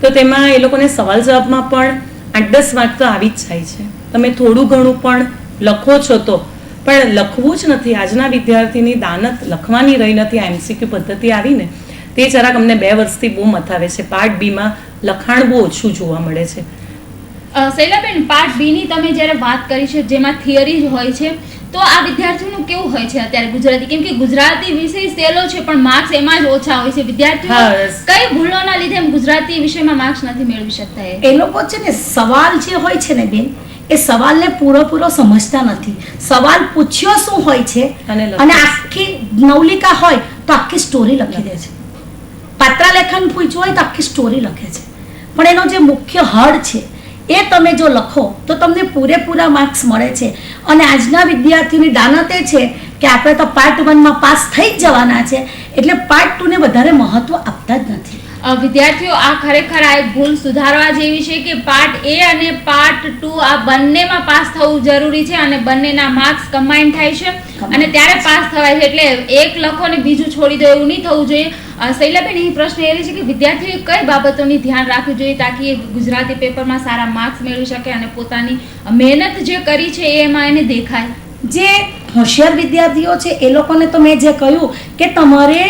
Speaker 3: તો તેમાં એ લોકોને સવાલ જવાબમાં પણ 8-10 માર્ક તો આવી જ જાય છે. તમે થોડું ઘણું પણ લખો છો તો, પણ લખવું જ નથી. આજના વિદ્યાર્થીની દાનત લખવાની રહી નથી. આ MCQ પદ્ધતિ આવીને તે જરાક અમને 2 વર્ષથી બહુ મથાવે છે. પાર્ટ બી માં લખાણ બહુ ઓછું જોવા મળે છે.
Speaker 2: શૈલાબેન, પાર્ટ બી ની તમે જ્યારે વાત કરી છે જેમાં થિયરી જ હોય છે, તો આ વિદ્યાર્થીઓનું કેવું હોય છે અત્યારે ગુજરાતી? કેમ કે ગુજરાતી વિષય સહેલો છે પણ માર્ક્સ એમાં જ ઓછા હોય છે. વિદ્યાર્થીઓ કઈ ભૂલોના લીધે ગુજરાતી વિષયમાં માર્ક્સ નથી મેળવી શકતા?
Speaker 4: એ લોકો છે ને સવાલ જે હોય છે ને બેન, એ સવાલને પૂરો સમજતા નથી. સવાલ પૂછ્યો શું હોય છે અને આખી નવલિકા હોય તો આખી સ્ટોરી લખી દે છે. પાત્રાલેખન પૂછ્યું હોય તો આખી સ્ટોરી લખે છે, પણ એનો જે મુખ્ય હળ છે એ તમે જો લખો તો તમને પૂરેપૂરા માર્ક્સ મળે છે. અને આજના વિદ્યાર્થીઓની દાનત એ છે કે આપણે તો પાર્ટ 1 માં પાસ થઈ જ જવાના છે, એટલે પાર્ટ 2 ને વધારે મહત્વ આપતા જ નથી.
Speaker 2: વિદ્યાર્થીઓ આ ખરેખર આ એક ભૂલ સુધારવા જેવી છે કે પાર્ટ એ અને પાર્ટ 2 આ બંનેમાં પાસ થવું જરૂરી છે અને બંનેના માર્ક્સ કમ્બાઈન થાય છે અને ત્યારે પાસ થવાય છે. એટલે એક લખો ને બીજું છોડી દો એવું નહીં થવું જોઈએ. શૈલાબેન, અહીં પ્રશ્ન એ છે કે વિદ્યાર્થીઓએ કઈ બાબતોની ધ્યાન રાખવું જોઈએ તાકી એ ગુજરાતી પેપરમાં સારા માર્ક્સ મેળવી શકે અને પોતાની મહેનત જે કરી છે એમાં એને દેખાય?
Speaker 4: જે હોશિયાર વિદ્યાર્થીઓ છે એ લોકોને તો મેં જે કહ્યું કે તમારે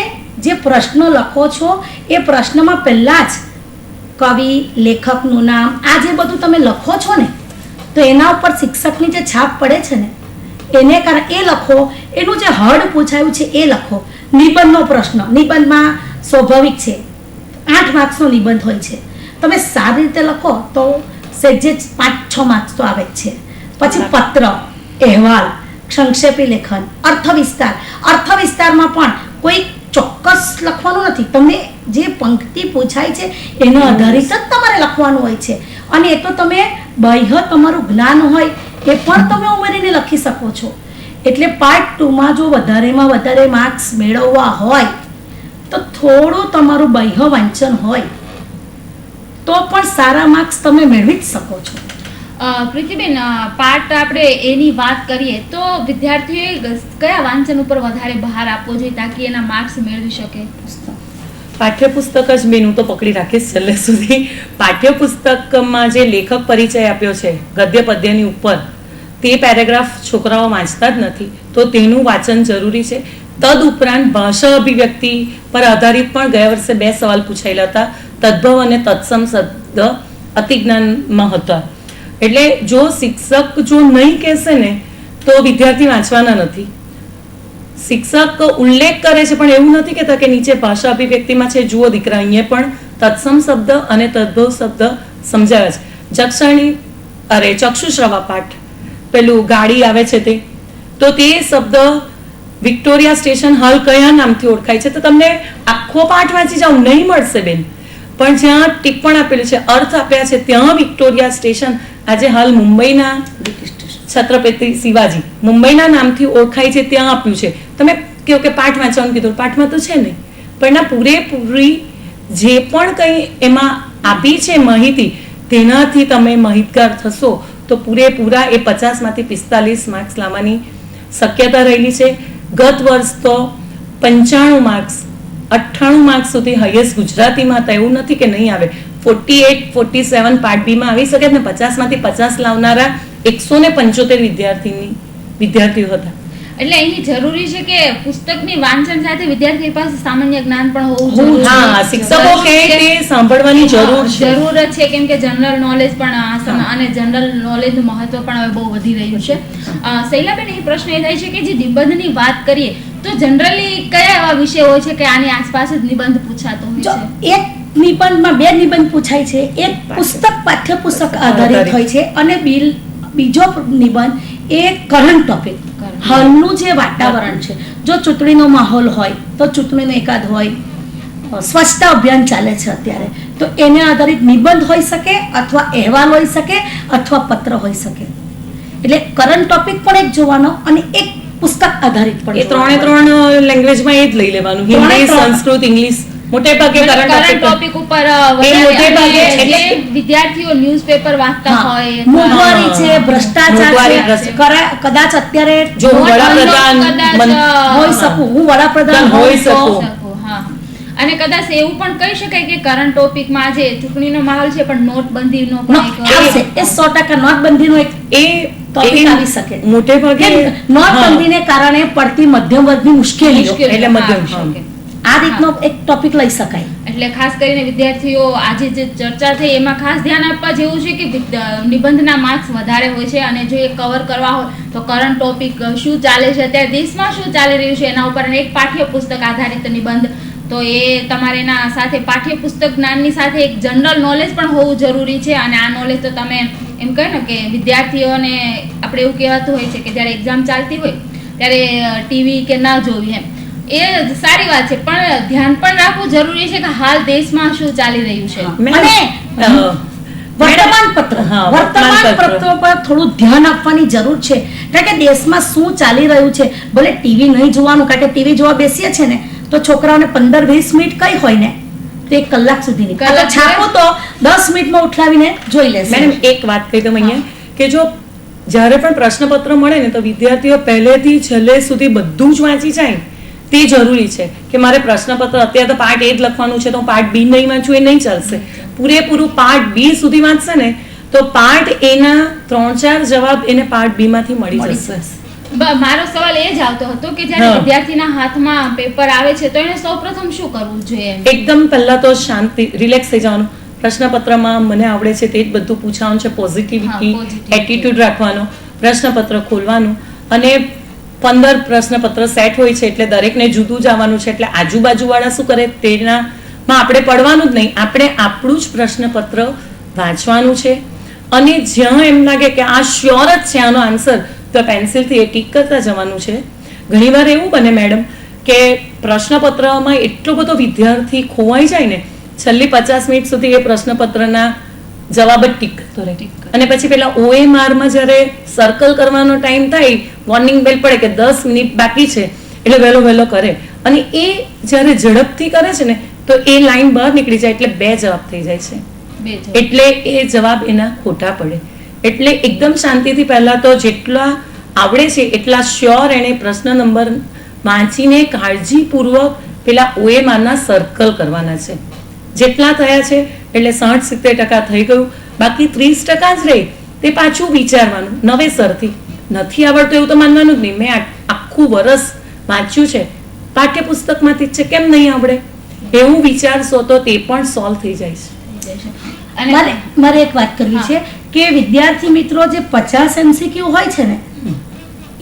Speaker 4: જે પ્રશ્ન લખો છો એ પ્રશ્નમાં પહેલાં જ કવિ, લેખકનું નામ, આ જે બધું તમે લખો છો ને તો એના ઉપર શિક્ષકની જે છાપ પડે છે ને એને કારણે એ લખો. એનું જે હર્ડ પૂછાયું છે એ લખો. નિબંધનો પ્રશ્ન, નિબંધમાં સ્વાભાવિક છે 8 માર્ક્સનો નિબંધ હોય છે, તમે સારી રીતે લખો તો જે 5-6 માર્ક્સ તો આવે જ છે. પછી પત્ર, અહેવાલ, સંક્ષેપી લેખન, અર્થવિસ્તારમાં પણ કોઈ ચોક્કસ લખવાનું નથી, તમને જે પંક્તિ પૂછાય છે એના આધારિત જ તમારે લખવાનું હોય છે. અને એ તો તમે બાહ્ય તમારું જ્ઞાન હોય એ પણ તમે ઉમેરીને લખી શકો છો. એટલે પાર્ટ 2 માં જો વધારેમાં વધારે માર્ક્સ મેળવવા હોય તો થોડું તમારું બાહ્ય વાંચન હોય તો પણ સારા માર્ક્સ તમે મેળવી જ શકો છો.
Speaker 2: પ્રીતિબેન, પાર્ટ આપણે એની વાત કરીએ તો વિદ્યાર્થીઓએ કયા વાંચન ઉપર વધારે ભાર આપવો જોઈએ તાકી એના માર્ક્સ મેળવી શકે?
Speaker 3: પાઠ્યપુસ્તક જ મેં હું તો પકડી રાખીશ છેલ્લે સુધી. પાઠ્યપુસ્તકમાં જે લેખક પરિચય આપ્યો છે ગદ્ય પદ્યની ઉપર, તે પેરેગ્રાફ છોકરાઓ વાંચતા જ નથી, તો તેનું વાંચન જરૂરી છે. તદ ઉપરાંત ભાષા અભિવ્યક્તિ પર આધારિત પણ ગયા વર્ષે 2 સવાલ પૂછાયેલા હતા. તદ્ભવ અને તત્સમ શબ્દ અતિજ્ઞાનમાં હતા. એટલે જો શિક્ષક જો નહીં કહેશે ને તો વિદ્યાર્થી વાંચવાના નથી. શિક્ષક ઉલ્લેખ કરે છે પણ એવું નથી કહેતા કે નીચે ભાષા અભિવ્યક્તિમાં છે, જુઓ દીકરા અહીંયા પણ તત્સમ શબ્દ અને તદ્ભવ શબ્દ સમજાવ્યા છે. ચક્ષુશ્રવા પાઠ, પેલું ગાડી આવે છે તે, તો તે શબ્દ વિક્ટોરિયા સ્ટેશન હાલ કયા નામથી ઓળખાય છે, તો તમને આખો પાઠ વાંચી જાવ નહીં મળશે બેન, પણ જ્યાં ટિપ્પણ આપેલું છે, અર્થ આપ્યા છે, ત્યાં વિક્ટોરિયા સ્ટેશન આજે હાલ મુંબઈના છત્રપતિ શિવાજી મુંબઈના નામથી ઓળખાય છે ત્યાં આપ્યું છે. તમે કહો કે પાઠ વાંચવાનું કીધું, પાઠમાં તો છે નહીં, પણ એના પૂરેપૂરી જે પણ કંઈ એમાં આપી છે માહિતી, તેનાથી તમે માહિતગાર થશો તો પૂરેપૂરા એ 50 માંથી 45 માર્ક્સ લાવવાની શક્યતા રહેલી છે. ગત વર્ષ તો 95 માર્ક્સ 98 માર્ક્સ સુધી હાઈએસ્ટ ગુજરાતીમાં હતા. એવું નથી કે નહીં આવે, 48-47 પાર્ટ બી માં આવી શકે ને 50 માંથી 50 લાવનારા 175 વિદ્યાર્થીઓ હતા.
Speaker 2: એટલે અહીં જરૂરી છે કે પુસ્તકની વાંચન સાથે વિદ્યાર્થી પાસે સામાન્ય જ્ઞાન પણ હોવું જરૂરી છે.
Speaker 3: હા, શિક્ષકો કહે તે સાંભળવાની
Speaker 2: જરૂર છે, કેમ કે જનરલ નોલેજ પણ અને જનરલ નોલેજનું મહત્વ પણ હવે બહુ વધી રહ્યું છે. શૈલાબેન, એ પ્રશ્ન એ થાય છે કે જે નિબંધની વાત કરીએ તો જનરલી કયા એવા વિષય હોય છે કે આની આસપાસ જ નિબંધ પૂછાતો હોય છે?
Speaker 4: એક નિબંધમાં 2 નિબંધ પૂછાય છે. એક પુસ્તક પાઠ્યપુસ્તક આધારિત હોય છે અને બીજો નિબંધ એ કરંટ ટોપિક, હાલનું જે વાતાવરણ છે. જો ચૂંટણીનો માહોલ હોય તો ચૂંટણીનો એકાદ હોય, સ્વચ્છતા અભિયાન ચાલે છે અત્યારે, તો એને આધારિત નિબંધ હોઈ શકે અથવા અહેવાલ હોઈ શકે અથવા પત્ર હોઈ શકે. એટલે કરંટ ટોપિક પણ એક જોવાનો અને એક પુસ્તક આધારિત પણ.
Speaker 3: એ 3 લેંગ્વેજમાં એ જ લઈ લેવાનું, હિન્દી, સંસ્કૃત, ઇંગ્લિશ. મોટે ભાગે
Speaker 2: કરંટ ટોપિક ઉપર જે વિદ્યાર્થીઓ ન્યૂઝપેપર વાંચતા હોય,
Speaker 4: મોંઘવારી છે, ભ્રષ્ટાચાર છે, કદાચ અત્યારે
Speaker 3: જો વડાપ્રધાન
Speaker 4: હોઈ શકું, હું વડાપ્રધાન હોઈ શકું.
Speaker 2: અને કદાચ એવું પણ કહી શકાય કે કરંટ ટોપિકમાં જે ચૂંટણીનો માહોલ છે પણ નોટબંધીનો પણ
Speaker 4: આવશે. એ 100% નોટબંધીનો એક
Speaker 3: એ
Speaker 4: ટોપિક આવી શકે.
Speaker 3: મોટે ભાગે
Speaker 4: નોટબંધીને કારણે પડતી મધ્યમ વર્ગની મુશ્કેલીઓ,
Speaker 3: એટલે મધ્યમ
Speaker 4: આ રીતનો એક ટોપિક લઈ શકાય.
Speaker 2: એટલે ખાસ કરીને વિદ્યાર્થીઓ આજે જે ચર્ચા થઈ એમાં ખાસ ધ્યાન આપવા જેવું છે કે નિબંધના માર્ક્સ વધારે હોય છે અને જો એ કવર કરવા હોય તો કરંટ ટોપિક શું ચાલે છે, અત્યારે દેશમાં શું ચાલી રહ્યું છે એના ઉપર એક પાઠ્યપુસ્તક આધારિત નિબંધ, તો એ તમારે એના સાથે પાઠ્યપુસ્તક જ્ઞાનની સાથે એક જનરલ નોલેજ પણ હોવું જરૂરી છે. અને આ નોલેજ તો તમે એમ કહે ને કે વિદ્યાર્થીઓને આપણે એવું કહેવાતું હોય છે કે જ્યારે એક્ઝામ ચાલતી હોય ત્યારે ટીવી કે ના જોવી, એમ એ સારી વાત છે, પણ ધ્યાન પણ રાખવું જરૂરી છે કે હાલ દેશમાં શું ચાલી રહ્યું છે.
Speaker 4: અને વર્તમાન
Speaker 3: પ્રમાણપત્રો
Speaker 4: પર થોડું ધ્યાન આપવાની જરૂર છે, કારણ કે દેશમાં શું ચાલી રહ્યું છે. ભલે ટીવી નહીં જોવાનું, કારણ કે ટીવી જોવા બેસીએ છે ને તો છોકરાઓને 15-20 મિનિટ કઈ હોય ને તો 1 કલાક સુધીની
Speaker 2: કલાક
Speaker 4: છાપો તો 10 મિનિટમાં ઉઠાવીને જોઈ લેશે.
Speaker 3: મેડમ એક વાત કહી દઉં અહીંયા કે જો જ્યારે પણ પ્રશ્નપત્ર મળે ને તો વિદ્યાર્થીઓ પહેલેથી છેલ્લે સુધી બધું જ વાંચી જાય તે જરૂરી છે. કે મારે પ્રશ્નપત્ર અત્યારે તો પાર્ટ A જ લખવાનું છે તો હું પાર્ટ B નહીં વાંચું એ નહીં ચાલશે. પૂરેપૂરું પાર્ટ B સુધી વાંચશે ને તો પાર્ટ A ના 3-4 જવાબ એને પાર્ટ B માંથી મળી જશે.
Speaker 2: મારો સવાલ એ જ આવતો હતો કે જ્યારે વિદ્યાર્થીના હાથમાં પેપર આવે છે તો એને સૌપ્રથમ શું કરવું જોઈએ?
Speaker 3: એકદમ પહેલા તો શાંતિ, રિલેક્સ થઈ જવાનું. પ્રશ્નપત્રમાં મને આવડે છે તે જ બધું પૂછવાનું છે, પોઝિટિવિટી, એટીટ્યુડ રાખવાનો, પ્રશ્નપત્ર ખોલવાનું અને 15 પ્રશ્નપત્ર સેટ હોય છે એટલે દરેકને જુદું જ આવવાનું છે. એટલે આજુબાજુવાળા શું કરે તેનામાં આપણે પડવાનું જ નહીં, આપણે આપણું જ પ્રશ્નપત્ર વાંચવાનું છે. અને જ્યાં એમ લાગે કે આ શ્યોર જ છે આનો આન્સર તો પેન્સિલથી એ ટીક કરતા જવાનું છે. ઘણીવાર એવું બને મેડમ કે પ્રશ્નપત્રમાં એટલો બધો વિદ્યાર્થી ખોવાઈ જાય ને છેલ્લી 50 મિનિટ સુધી એ પ્રશ્નપત્રના જવાબ જ ટીક કરતો રહે. અને પછી પેલા OMR માં જ્યારે સર્કલ કરવાનો ટાઈમ થાય, વોર્નિંગ બેલ પડે કે 10 મિનિટ બાકી છે એટલે વહેલો કરે અને એ જ્યારે ઝડપથી કરે છે ને તો એ લાઈન બહાર નીકળી જાય એટલે 2 જવાબ થઈ જાય છે. એટલે એ જવાબ એના ખોટા પડે. એટલે એકદમ શાંતિથી પહેલા તો જેટલા આવડે છે એટલા શ્યોર એને પ્રશ્ન નંબર વાંચીને કાળજીપૂર્વક પેલા OMR ના સર્કલ કરવાના છે. જેટલા થયા છે એટલે 60-70% થઈ ગયું, બાકી 30% જ રહે તે પાછું વિચારવાનું નવેસરથી. નથી આવડતું એવું તો માનવાનું જ નહીં. મેં આખું વરસ વાંચ્યું છે, પાઠ્યપુસ્તકમાંથી જ છે, કેમ નહીં આવડે એવું વિચારશો તો તે પણ સોલ્વ થઈ જાય છે.
Speaker 4: અને મારે એક વાત કરવી છે કે વિદ્યાર્થી મિત્રો જે 50 MCQ હોય છે ને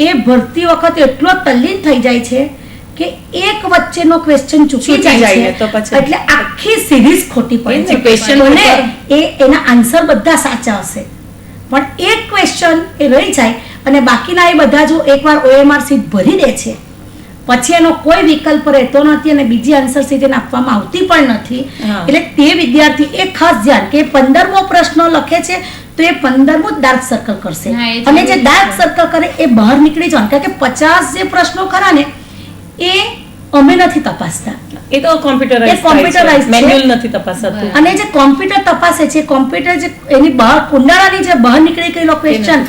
Speaker 4: એ ભરતી વખતે એટલો તલ્લીન થઈ જાય છે કે એક વચ્ચેનો ક્વેશ્ચન ચૂકી જાય છે
Speaker 3: તો પછી
Speaker 4: એટલે આખી સિરીઝ ખોટી પડે છે.
Speaker 3: ક્વેશ્ચન
Speaker 4: એના આન્સર બધા સાચા હશે પણ એક ક્વેશ્ચન એ રહી જાય અને બાકીના એ બધા જો એકવાર OMR સીટ ભરી દે છે પછી એનો કોઈ વિકલ્પ રહેતો નથી અને બીજી આન્સર સીટ એને આપવામાં આવતી પણ નથી. એટલે તે વિદ્યાર્થી એક ખાસ ધ્યાન કે 15મો પ્રશ્ન લખે છે તો એ 15મો ડાર્ક સર્કલ કરશે અને જે ડાર્ક સર્કલ કરે એ બહાર નીકળી જવાનું. કારણ કે 50 જે પ્રશ્નો ખરા ને એ અમે નથી તપાસતા,
Speaker 3: એ તો કોમ્પ્યુટરાઇઝ મેન્યુઅલ નથી તપાસતું.
Speaker 4: અને જે કોમ્પ્યુટર તપાસે છે કોમ્પ્યુટર જે એની બહાર કુંડાળાની જે બહાર નીકળી ગયેલો ક્વેશ્ચન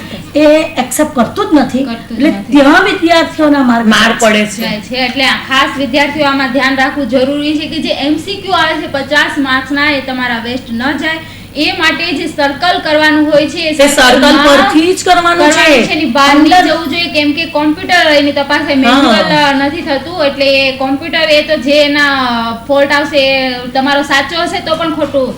Speaker 4: એ એક્સેપ્ટ કરતું જ નથી. એટલે ત્યાં વિદ્યાર્થીઓના માર પડે
Speaker 2: છે. એટલે ખાસ વિદ્યાર્થીઓ આમાં ધ્યાન રાખવું જરૂરી છે કે જે MCQ આવે છે 50 માર્ક્સના એ તમારા વેસ્ટ ન જાય એ માટે જે સર્કલ કરવાનું હોય છે
Speaker 3: તે સર્કલ પરથી જ કરવાનું છે,
Speaker 2: એની બહાર નહીં જવું જોઈએ. કેમ કે કોમ્પ્યુટર એની તપાસ મેન્યુઅલ નથી થતું એટલે એ કોમ્પ્યુટર એ તો જે એના ફોલ્ટ આવશે તમારો સાચો હશે તો પણ ખોટું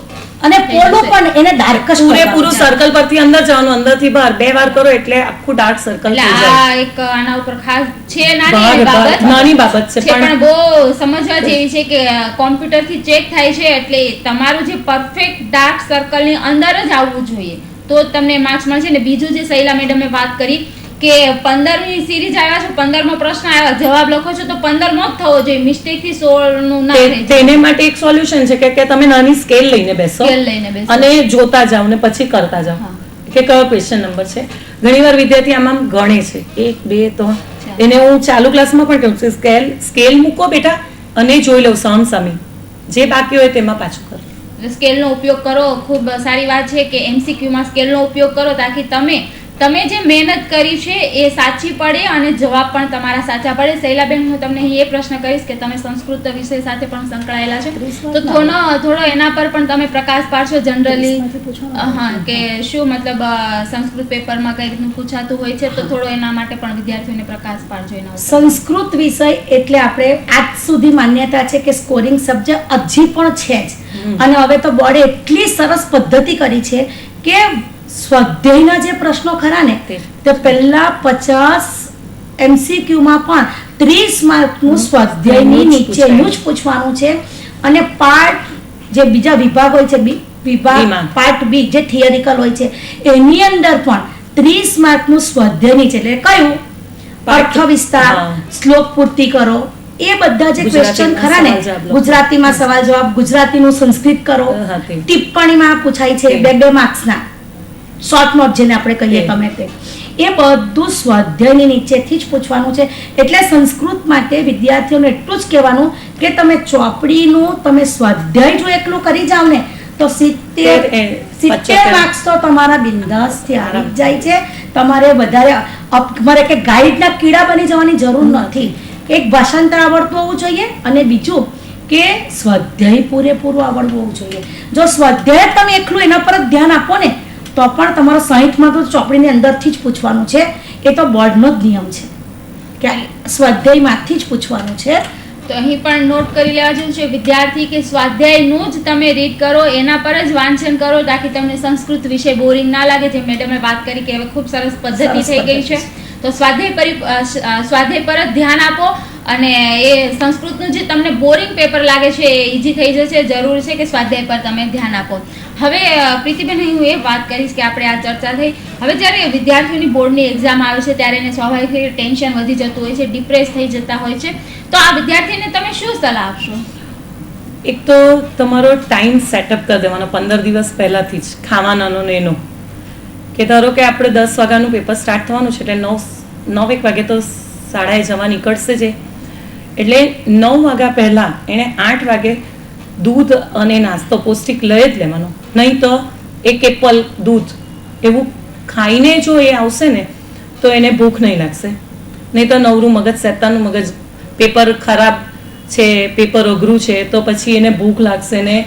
Speaker 4: અને પોલું પણ એને ડાર્ક
Speaker 3: પૂરેપૂરું સર્કલ પરથી અંદર જવાનું, અંદરથી બહાર 2 વાર કરો એટલે આખું ડાર્ક સર્કલ થઈ જાય.
Speaker 2: આ એક આના ઉપર ખાસ છે નાની બાબત છે પણ બહુ સમજવા જેવી છે કે કોમ્પ્યુટર થી ચેક થાય છે એટલે તમારું જે પરફેક્ટ ડાર્ક સર્કલ ની અંદર જ આવવું જોઈએ તો તમને માર્ક્સ મળશે. ને બીજું જે શૈલા મેડમે વાત કરી કે 15મી સિરીઝ આવ્યા છે, 15મો પ્રશ્ન આવ્યા, જવાબ લખો છો તો 15મો જ થવો જોઈએ, મિસ્ટેક થી 16 નું ના થાય.
Speaker 3: તેને માટે એક સોલ્યુશન છે કે તમે નાની સ્કેલ લઈને બેસો અને જોતા જાઓ ને પછી કરતા જાઓ કે કયો ક્વેશ્ચન નંબર છે. ઘણીવાર વિદ્યાર્થી આમાં ગણે છે 1 2 3, એને હું ચાલુ ક્લાસમાં પણ કહું છું સ્કેલ મૂકો બેટા અને જોઈ લઉં સામસામી, જે બાકી હોય તેમાં પાછું કરો.
Speaker 2: સ્કેલનો ઉપયોગ કરો, ખૂબ સારી વાત છે કે MCQ માં સ્કેલનો ઉપયોગ કરો તાકી તમે જે મહેનત કરી છે એ સાચી પડે અને જવાબ પણ તમારા સાચા પડે. શૈલાબેન હું તમને એ પ્રશ્ન કરીશ કે તમે સંસ્કૃત વિષય સાથે પણ સંકળાયેલા છે તો થોડો એના પર પણ તમે પ્રકાશ પાડશો જનરલી કે શું મતલબ સંસ્કૃત પેપરમાં કઈ રીતનું પૂછાતું હોય છે તો થોડો એના માટે પણ વિદ્યાર્થીઓને પ્રકાશ પાડજો. એના
Speaker 4: સંસ્કૃત વિષય એટલે આપણે આજ સુધી માન્યતા છે કે સ્કોરિંગ સબ્જેક્ટ હજી પણ છે જ અને હવે તો બોર્ડે એટલી સરસ પદ્ધતિ કરી છે કે સ્વાધ્યાયના જે પ્રશ્નો ખરા ને તે પહેલા 50 MCQ માં પણ 30 માર્કનું સ્વાધ્યાયની નીચેનું જ પૂછવાનું છે અને પાર્ટ જે બીજા વિભાગ હોય છે વિભાગ પાર્ટ B જે થિયરિકલ હોય છે એની અંદર પણ 30 માર્કનું સ્વાધ્યાયની છે. એટલે કયું અર્થ વિસ્તાર, શ્લોક પૂર્તિ કરો, એ બધા જે ક્વેશ્ચન ખરા ને ગુજરાતીમાં સવાલ જવાબ, ગુજરાતીનું સંસ્કૃત કરો, ટિપ્પણીમાં પૂછાય છે 2 માર્ક્સના શોર્ટ નોટ જેને આપણે કહીએ
Speaker 3: એ.
Speaker 4: તમે તે, એ બધું સ્વાધ્યાયની નીચેથી જ પૂછવાનું છે. એટલે સંસ્કૃત માટે વિદ્યાર્થીઓને એટલું જ કહેવાનું કે તમે ચોપડીનું તમે સ્વાધ્યાય જો એકલું કરી જાઓ ને તો 70 માર્ક્સ તો તમારા બિંદાસથી આવી જ જાય છે. તમારે વધારે તમારે કે ગાઈડના કીડા બની જવાની જરૂર નથી. એક ભાષાંતર આવડતું હોવું જોઈએ અને બીજું કે સ્વાધ્યાય પૂરેપૂરું આવડવું હોવું જોઈએ. જો સ્વાધ્યાય તમે એકલું એના પર જ ધ્યાન આપો ને તો પણ તમારો 60માં તો ચોપડીની અંદરથી જ પૂછવાનું છે. એ તો બોર્ડનો જ નિયમ છે કે સ્વાધ્યાયમાંથી જ પૂછવાનું છે.
Speaker 2: તો અહીં પણ નોટ કરી લેવા જેવું છે વિદ્યાર્થી કે સ્વાધ્યાયનું જ તમે રીડ કરો, એના પર જ વાંચન કરો તાકી તમને સંસ્કૃત વિશે બોરિંગ ના લાગે. જે મેડમે વાત કરી કે હવે ખૂબ સરસ પદ્ધતિ થઈ ગઈ છે. તો સ્વાધ્યાય પર જ ધ્યાન આપો અને એ સંસ્કૃતનું જે તમને બોરિંગ પેપર લાગે છે એ ઇઝી થઈ જશે. જરૂર છે કે સ્વાધ્યાય પર તમે ધ્યાન આપો. હવે પ્રીતિબેન હું એ વાત કરીશ કે આપણે આ ચર્ચા થઈ, હવે જ્યારે વિદ્યાર્થીઓની બોર્ડની એક્ઝામ આવે છે ત્યારે એને સ્વાભાવિક રીતે ટેન્શન વધી જતું હોય છે, ડિપ્રેસ થઈ જતા હોય છે. તો આ વિદ્યાર્થીને તમે શું સલાહ આપશો?
Speaker 3: એક તો તમારો ટાઈમ સેટઅપ કરી દેવાનો 15 દિવસ પહેલાથી જ, ખાવાનાનો ને એનો. કે ધારો કે આપણે 10 વાગ્યાનું પેપર સ્ટાર્ટ થવાનું છે એટલે 9 વાગે તો શાળાએ જવા નીકળશે જ. એટલે 9 વાગ્યા પહેલાં એણે 8 વાગે દૂધ અને નાસ્તો પૌષ્ટિક લઈ જ લેવાનો. નહીં તો એક એપલ દૂધ એવું ખાઈને જો એ આવશે ને તો એને ભૂખ નહીં લાગશે. નહીં તો નવરું મગજ, શેતાનનું મગજ, પેપર ખરાબ છે, પેપર અઘરું છે તો પછી એને ભૂખ લાગશે ને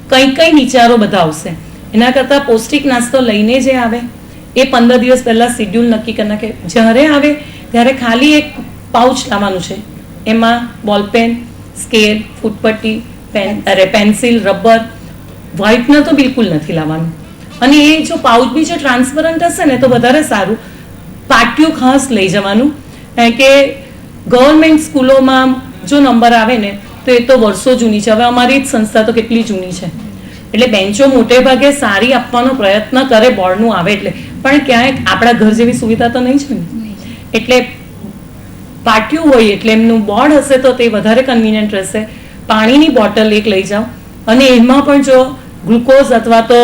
Speaker 3: કંઈ વિચારો બધા આવશે. એના કરતાં પૌષ્ટિક નાસ્તો લઈને જે આવે એ 15 દિવસ પહેલાં શિડ્યુલ નક્કી કરી નાખે. જ્યારે આવે ત્યારે ખાલી એક પાઉચ લાવવાનું છે, એમાં બોલપેન, સ્કેલ, ફૂટપટ્ટી, પેન્સિલ, રબર, વ્હાઇટનર તો બિલકુલ નથી લાવવાનું. અને એ જો પાઉચ બી જો ટ્રાન્સપરન્ટ હશે ને તો વધારે સારું. પાટિયું ખાસ લઈ જવાનું, કારણ કે ગવર્મેન્ટ સ્કૂલોમાં જો નંબર આવે ને તો એ તો વર્ષો જૂની છે. હવે અમારી જ સંસ્થા તો કેટલી જૂની છે. એટલે બેન્ચો મોટે ભાગે સારી આપવાનો પ્રયત્ન કરે બોર્ડનું આવે એટલે, પણ ક્યાંય આપણા ઘર જેવી સુવિધા તો નહીં છે ને. એટલે પાટિયું હોય એટલે એમનું બોર્ડ હશે તો તે વધારે કન્વિનિયન્ટ રહેશે. પાણીની બોટલ એક લઈ જાઓ અને એમાં પણ જો ગ્લુકોઝ અથવા તો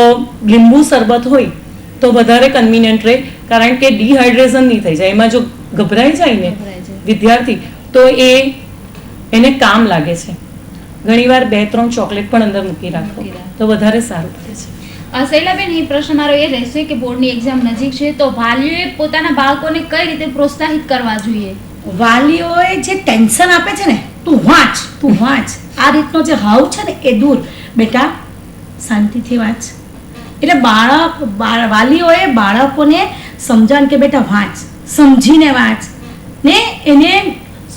Speaker 3: લીંબુ શરબત હોય તો વધારે કન્વિનિયન્ટ રહે, કારણ કે ડિહાઇડ્રેશન નહીં થઈ જાય. એમાં જો ગભરાઈ જાય ને વિદ્યાર્થી તો એને કામ લાગે છે. ઘણીવાર 2-3 ચોકલેટ પણ અંદર મૂકી રાખો તો વધારે સારું પડે છે.
Speaker 2: શૈલાબેન, એ પ્રશ્ન મારો એ રહેશે કે બોર્ડની એક્ઝામ નજીક છે તો વાલીઓએ પોતાના બાળકોને કઈ રીતે પ્રોત્સાહિત કરવા જોઈએ?
Speaker 4: વાલીઓએ જે ટેન્શન આપે છે ને, તું વાંચ, આ રીતનો જે હાવ છે ને એ દૂર. બેટા શાંતિથી વાંચ. એટલે વાલીઓએ બાળકોને સમજાવવાનું કે બેટા વાંચ, સમજીને વાંચ ને એને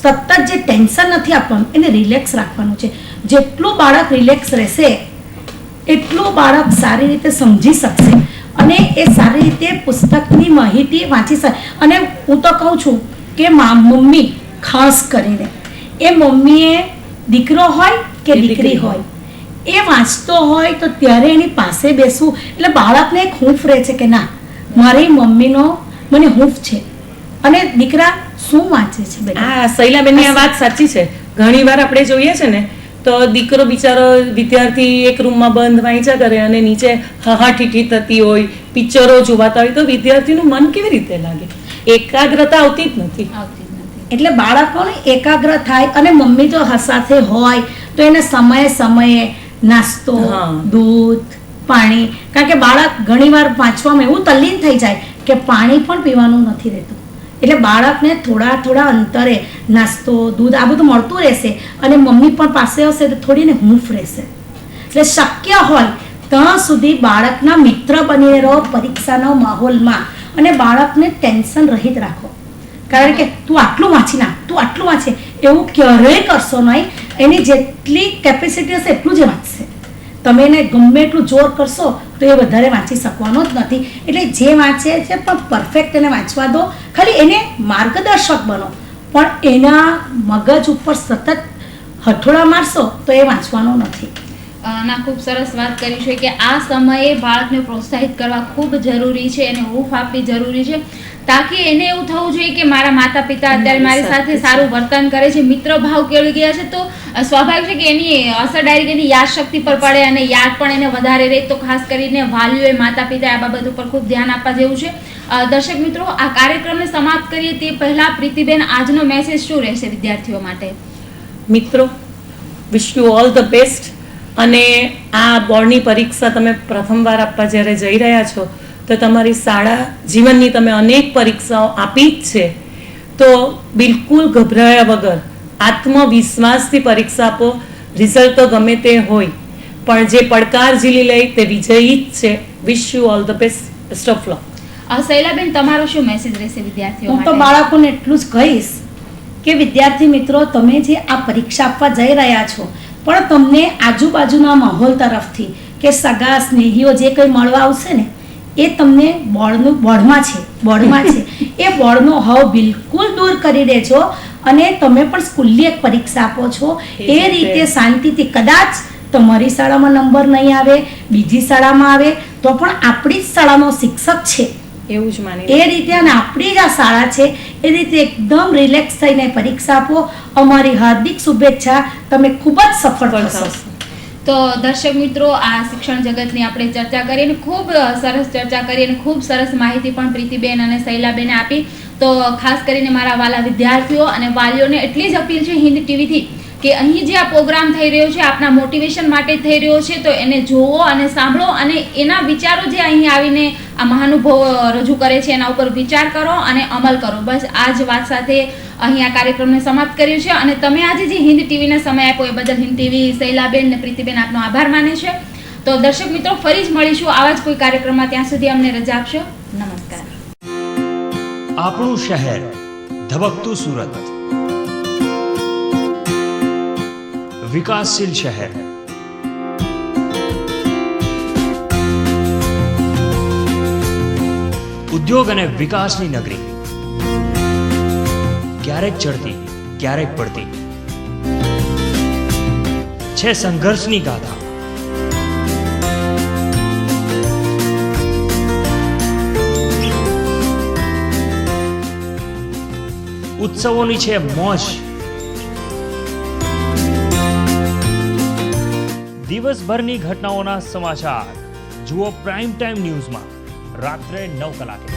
Speaker 4: સતત જે ટેન્શન નથી આપવાનું, એને રિલેક્સ રાખવાનું છે. જેટલું બાળક રિલેક્સ રહેશે એટલું બાળક સારી રીતે સમજી શકશે અને એ સારી રીતે પુસ્તકની માહિતી વાંચી શકે. અને હું તો કહું છું કે મમ્મી ખાસ કરીને એ મમ્મીએ દીકરો હોય કે દીકરી હોય એ વાંચતો હોય તો ત્યારે એની પાસે બેસવું એટલે બાળકને એક હૂંફ રહે છે કે ના, મારી મમ્મીનો મને હૂંફ છે. અને દીકરા શું વાંચે છે બેટા?
Speaker 3: હા, શૈલાબેનની આ વાત સાચી છે. ઘણી વાર આપણે જોઈએ છે ને તો દીકરો બિચારો વિદ્યાર્થી એક રૂમમાં બંધ વાંચ્યા કરે અને નીચે હાહાઠીઠી થતી હોય, પિક્ચરો જોવાતા હોય તો વિદ્યાર્થીનું મન કેવી રીતે લાગે? એકાગ્રતા આવતી જ નથી.
Speaker 4: એટલે બાળકોને એકાગ્ર થાય અને મમ્મી તો સાથે હોય તો એને સમયે નાસ્તો, દૂધ, પાણી, કારણ કે બાળક ઘણીવાર વાંચવામાં એવું તલ્લીન થઈ જાય કે પાણી પણ પીવાનું નથી રહેતું. એટલે બાળકને થોડા અંતરે નાસ્તો, દૂધ આ બધું મળતું રહેશે અને મમ્મી પણ પાસે હશે તો થોડીને હૂંફ રહેશે. એટલે શક્ય હોય ત્યાં સુધી બાળકના મિત્ર બનીને રહો પરીક્ષાના માહોલમાં અને બાળકને ટેન્શન રહિત રાખો. કારણ કે તું આટલું વાંચી નાખ, તું આટલું વાંચે એવું ક્યારેય કરશો નહીં. એની જેટલી કેપેસિટી હશે એટલું જ વાંચશે. તમે એને ગમે એટલું જોર કરશો તો એ વધારે વાંચી શકવાનો જ નથી. એટલે જે વાંચે છે પણ પરફેક્ટ એને વાંચવા દો. ખાલી એને માર્ગદર્શક બનો, પણ એના મગજ ઉપર સતત હથોડા મારશો તો એ વાંચવાનો નથી.
Speaker 2: ના ખૂબ સરસ વાત કરી છે કે આ સમયે બાળકને પ્રોત્સાહિત કરવા ખૂબ જરૂરી છે અને હૂંફ આપવી જરૂરી છે, તાકી એને એવું થવું જોઈએ કે મારા માતા પિતા અત્યારે મારી સાથે સારું વર્તન કરે છે, મિત્ર ભાવ કેળવી ગયા છે, તો સ્વાભાવિક છે કે એની અસર ડાયરેક્ટ એની યાદશક્તિ પર પડે અને યાદ પણ એને વધારે રહે. તો ખાસ કરીને વાલીઓએ માતા પિતા આ બાબત ઉપર ખૂબ ધ્યાન આપવા જેવું છે. દર્શક મિત્રો, આ કાર્યક્રમને સમાપ્ત કરીએ તે પહેલા પ્રીતિબેન, આજનો મેસેજ શું રહેશે વિદ્યાર્થીઓ માટે?
Speaker 3: મિત્રો, વિશ યુ ઓલ ધ બેસ્ટ. અને આ બોર્ડની પરીક્ષા તમે પ્રથમવાર આપવા જ્યારે જઈ રહ્યા છો તો તમારી શાળા જીવનની તમે અનેક પરીક્ષાઓ આપી જ છે, તો બિલકુલ ગભરાયા વગર આત્મવિશ્વાસથી પરીક્ષા આપો. રિઝલ્ટ તો ગમે તે હોય, પણ જે પડકાર ઝીલી લે તે વિજયી જ છે. Wish you all the best of luck.
Speaker 2: શૈલાબેન, તમારો શું મેસેજ રહેશે વિદ્યાર્થીઓ
Speaker 4: હું તો
Speaker 2: માટે?
Speaker 4: બાળકોને એટલું જ કહીશ કે વિદ્યાર્થી મિત્રો, તમે જે આ પરીક્ષા આપવા જઈ રહ્યા છો, પણ તમને આજુબાજુના માહોલ તરફથી કે સગા સ્નેહીઓ જે કંઈ મળવા આવશે ને, એ તમને બોર્ડમાં છે એ બોર્ડનો હવ બિલકુલ દૂર કરી દેજો. અને તમે પણ સ્કૂલની એક પરીક્ષા આપો છો એ રીતે શાંતિથી, કદાચ તમારી શાળામાં નંબર નહીં આવે, બીજી શાળામાં આવે, તો પણ આપણી જ શાળાનો શિક્ષક છે
Speaker 3: એવું જ માની
Speaker 4: એ રીતે, અને આપણી જ આ શાળા છે એ રીતે એકદમ રિલેક્સ થઈને પરીક્ષા આપો. અમારી હાર્દિક શુભેચ્છા. તમે ખૂબ જ સફળ થશો.
Speaker 2: તો દર્શક મિત્રો, આ શિક્ષણ જગતની આપણે ચર્ચા કરી અને ખૂબ સરસ ચર્ચા કરી અને ખૂબ સરસ માહિતી પણ પ્રીતિબેન અને શૈલાબેને આપી. તો ખાસ કરીને મારા વાલા વિદ્યાર્થીઓ અને વાલીઓને એટલી જ અપીલ છે હિન્દ ટીવીથી કે અહીં જે આ પ્રોગ્રામ થઈ રહ્યો છે આપના મોટિવેશન માટે થઈ રહ્યો છે, તો એને જોવો અને સાંભળો અને એના વિચારો જે અહીં આવીને આ મહાનુભાવો રજૂ કરે છે એના ઉપર વિચાર કરો અને અમલ કરો. બસ આ જ વાત સાથે અહીં આ કાર્યક્રમને સમાપ્ત કર્યું છે. અને તમે આજે જે હિન્દ ટીવીને સમય આપ્યો એ બદલ હિન્દ ટીવી, શૈલાબેન અને પ્રીતિબેન આપનો આભાર માને છે. તો દર્શક મિત્રો, ફરી જ મળીશું આવા જ કોઈ કાર્યક્રમમાં. ત્યાં સુધી અમને રજા આપશો. નમસ્કાર.
Speaker 1: આપણું શહેર, ધબકતું સુરત, વિકાસશીલ શહેર, ઉદ્યોગ અને વિકાસની નગરી, ક્યારેક ચડતી ક્યારેક પડતી, છે સંઘર્ષની ગાથા. ઉત્સવોની છે મોજ. દિવસભરની ઘટનાઓના સમાચાર જુઓ પ્રાઇમ ટાઈમ ન્યૂઝમાં રાત્રે 9 કલાકે.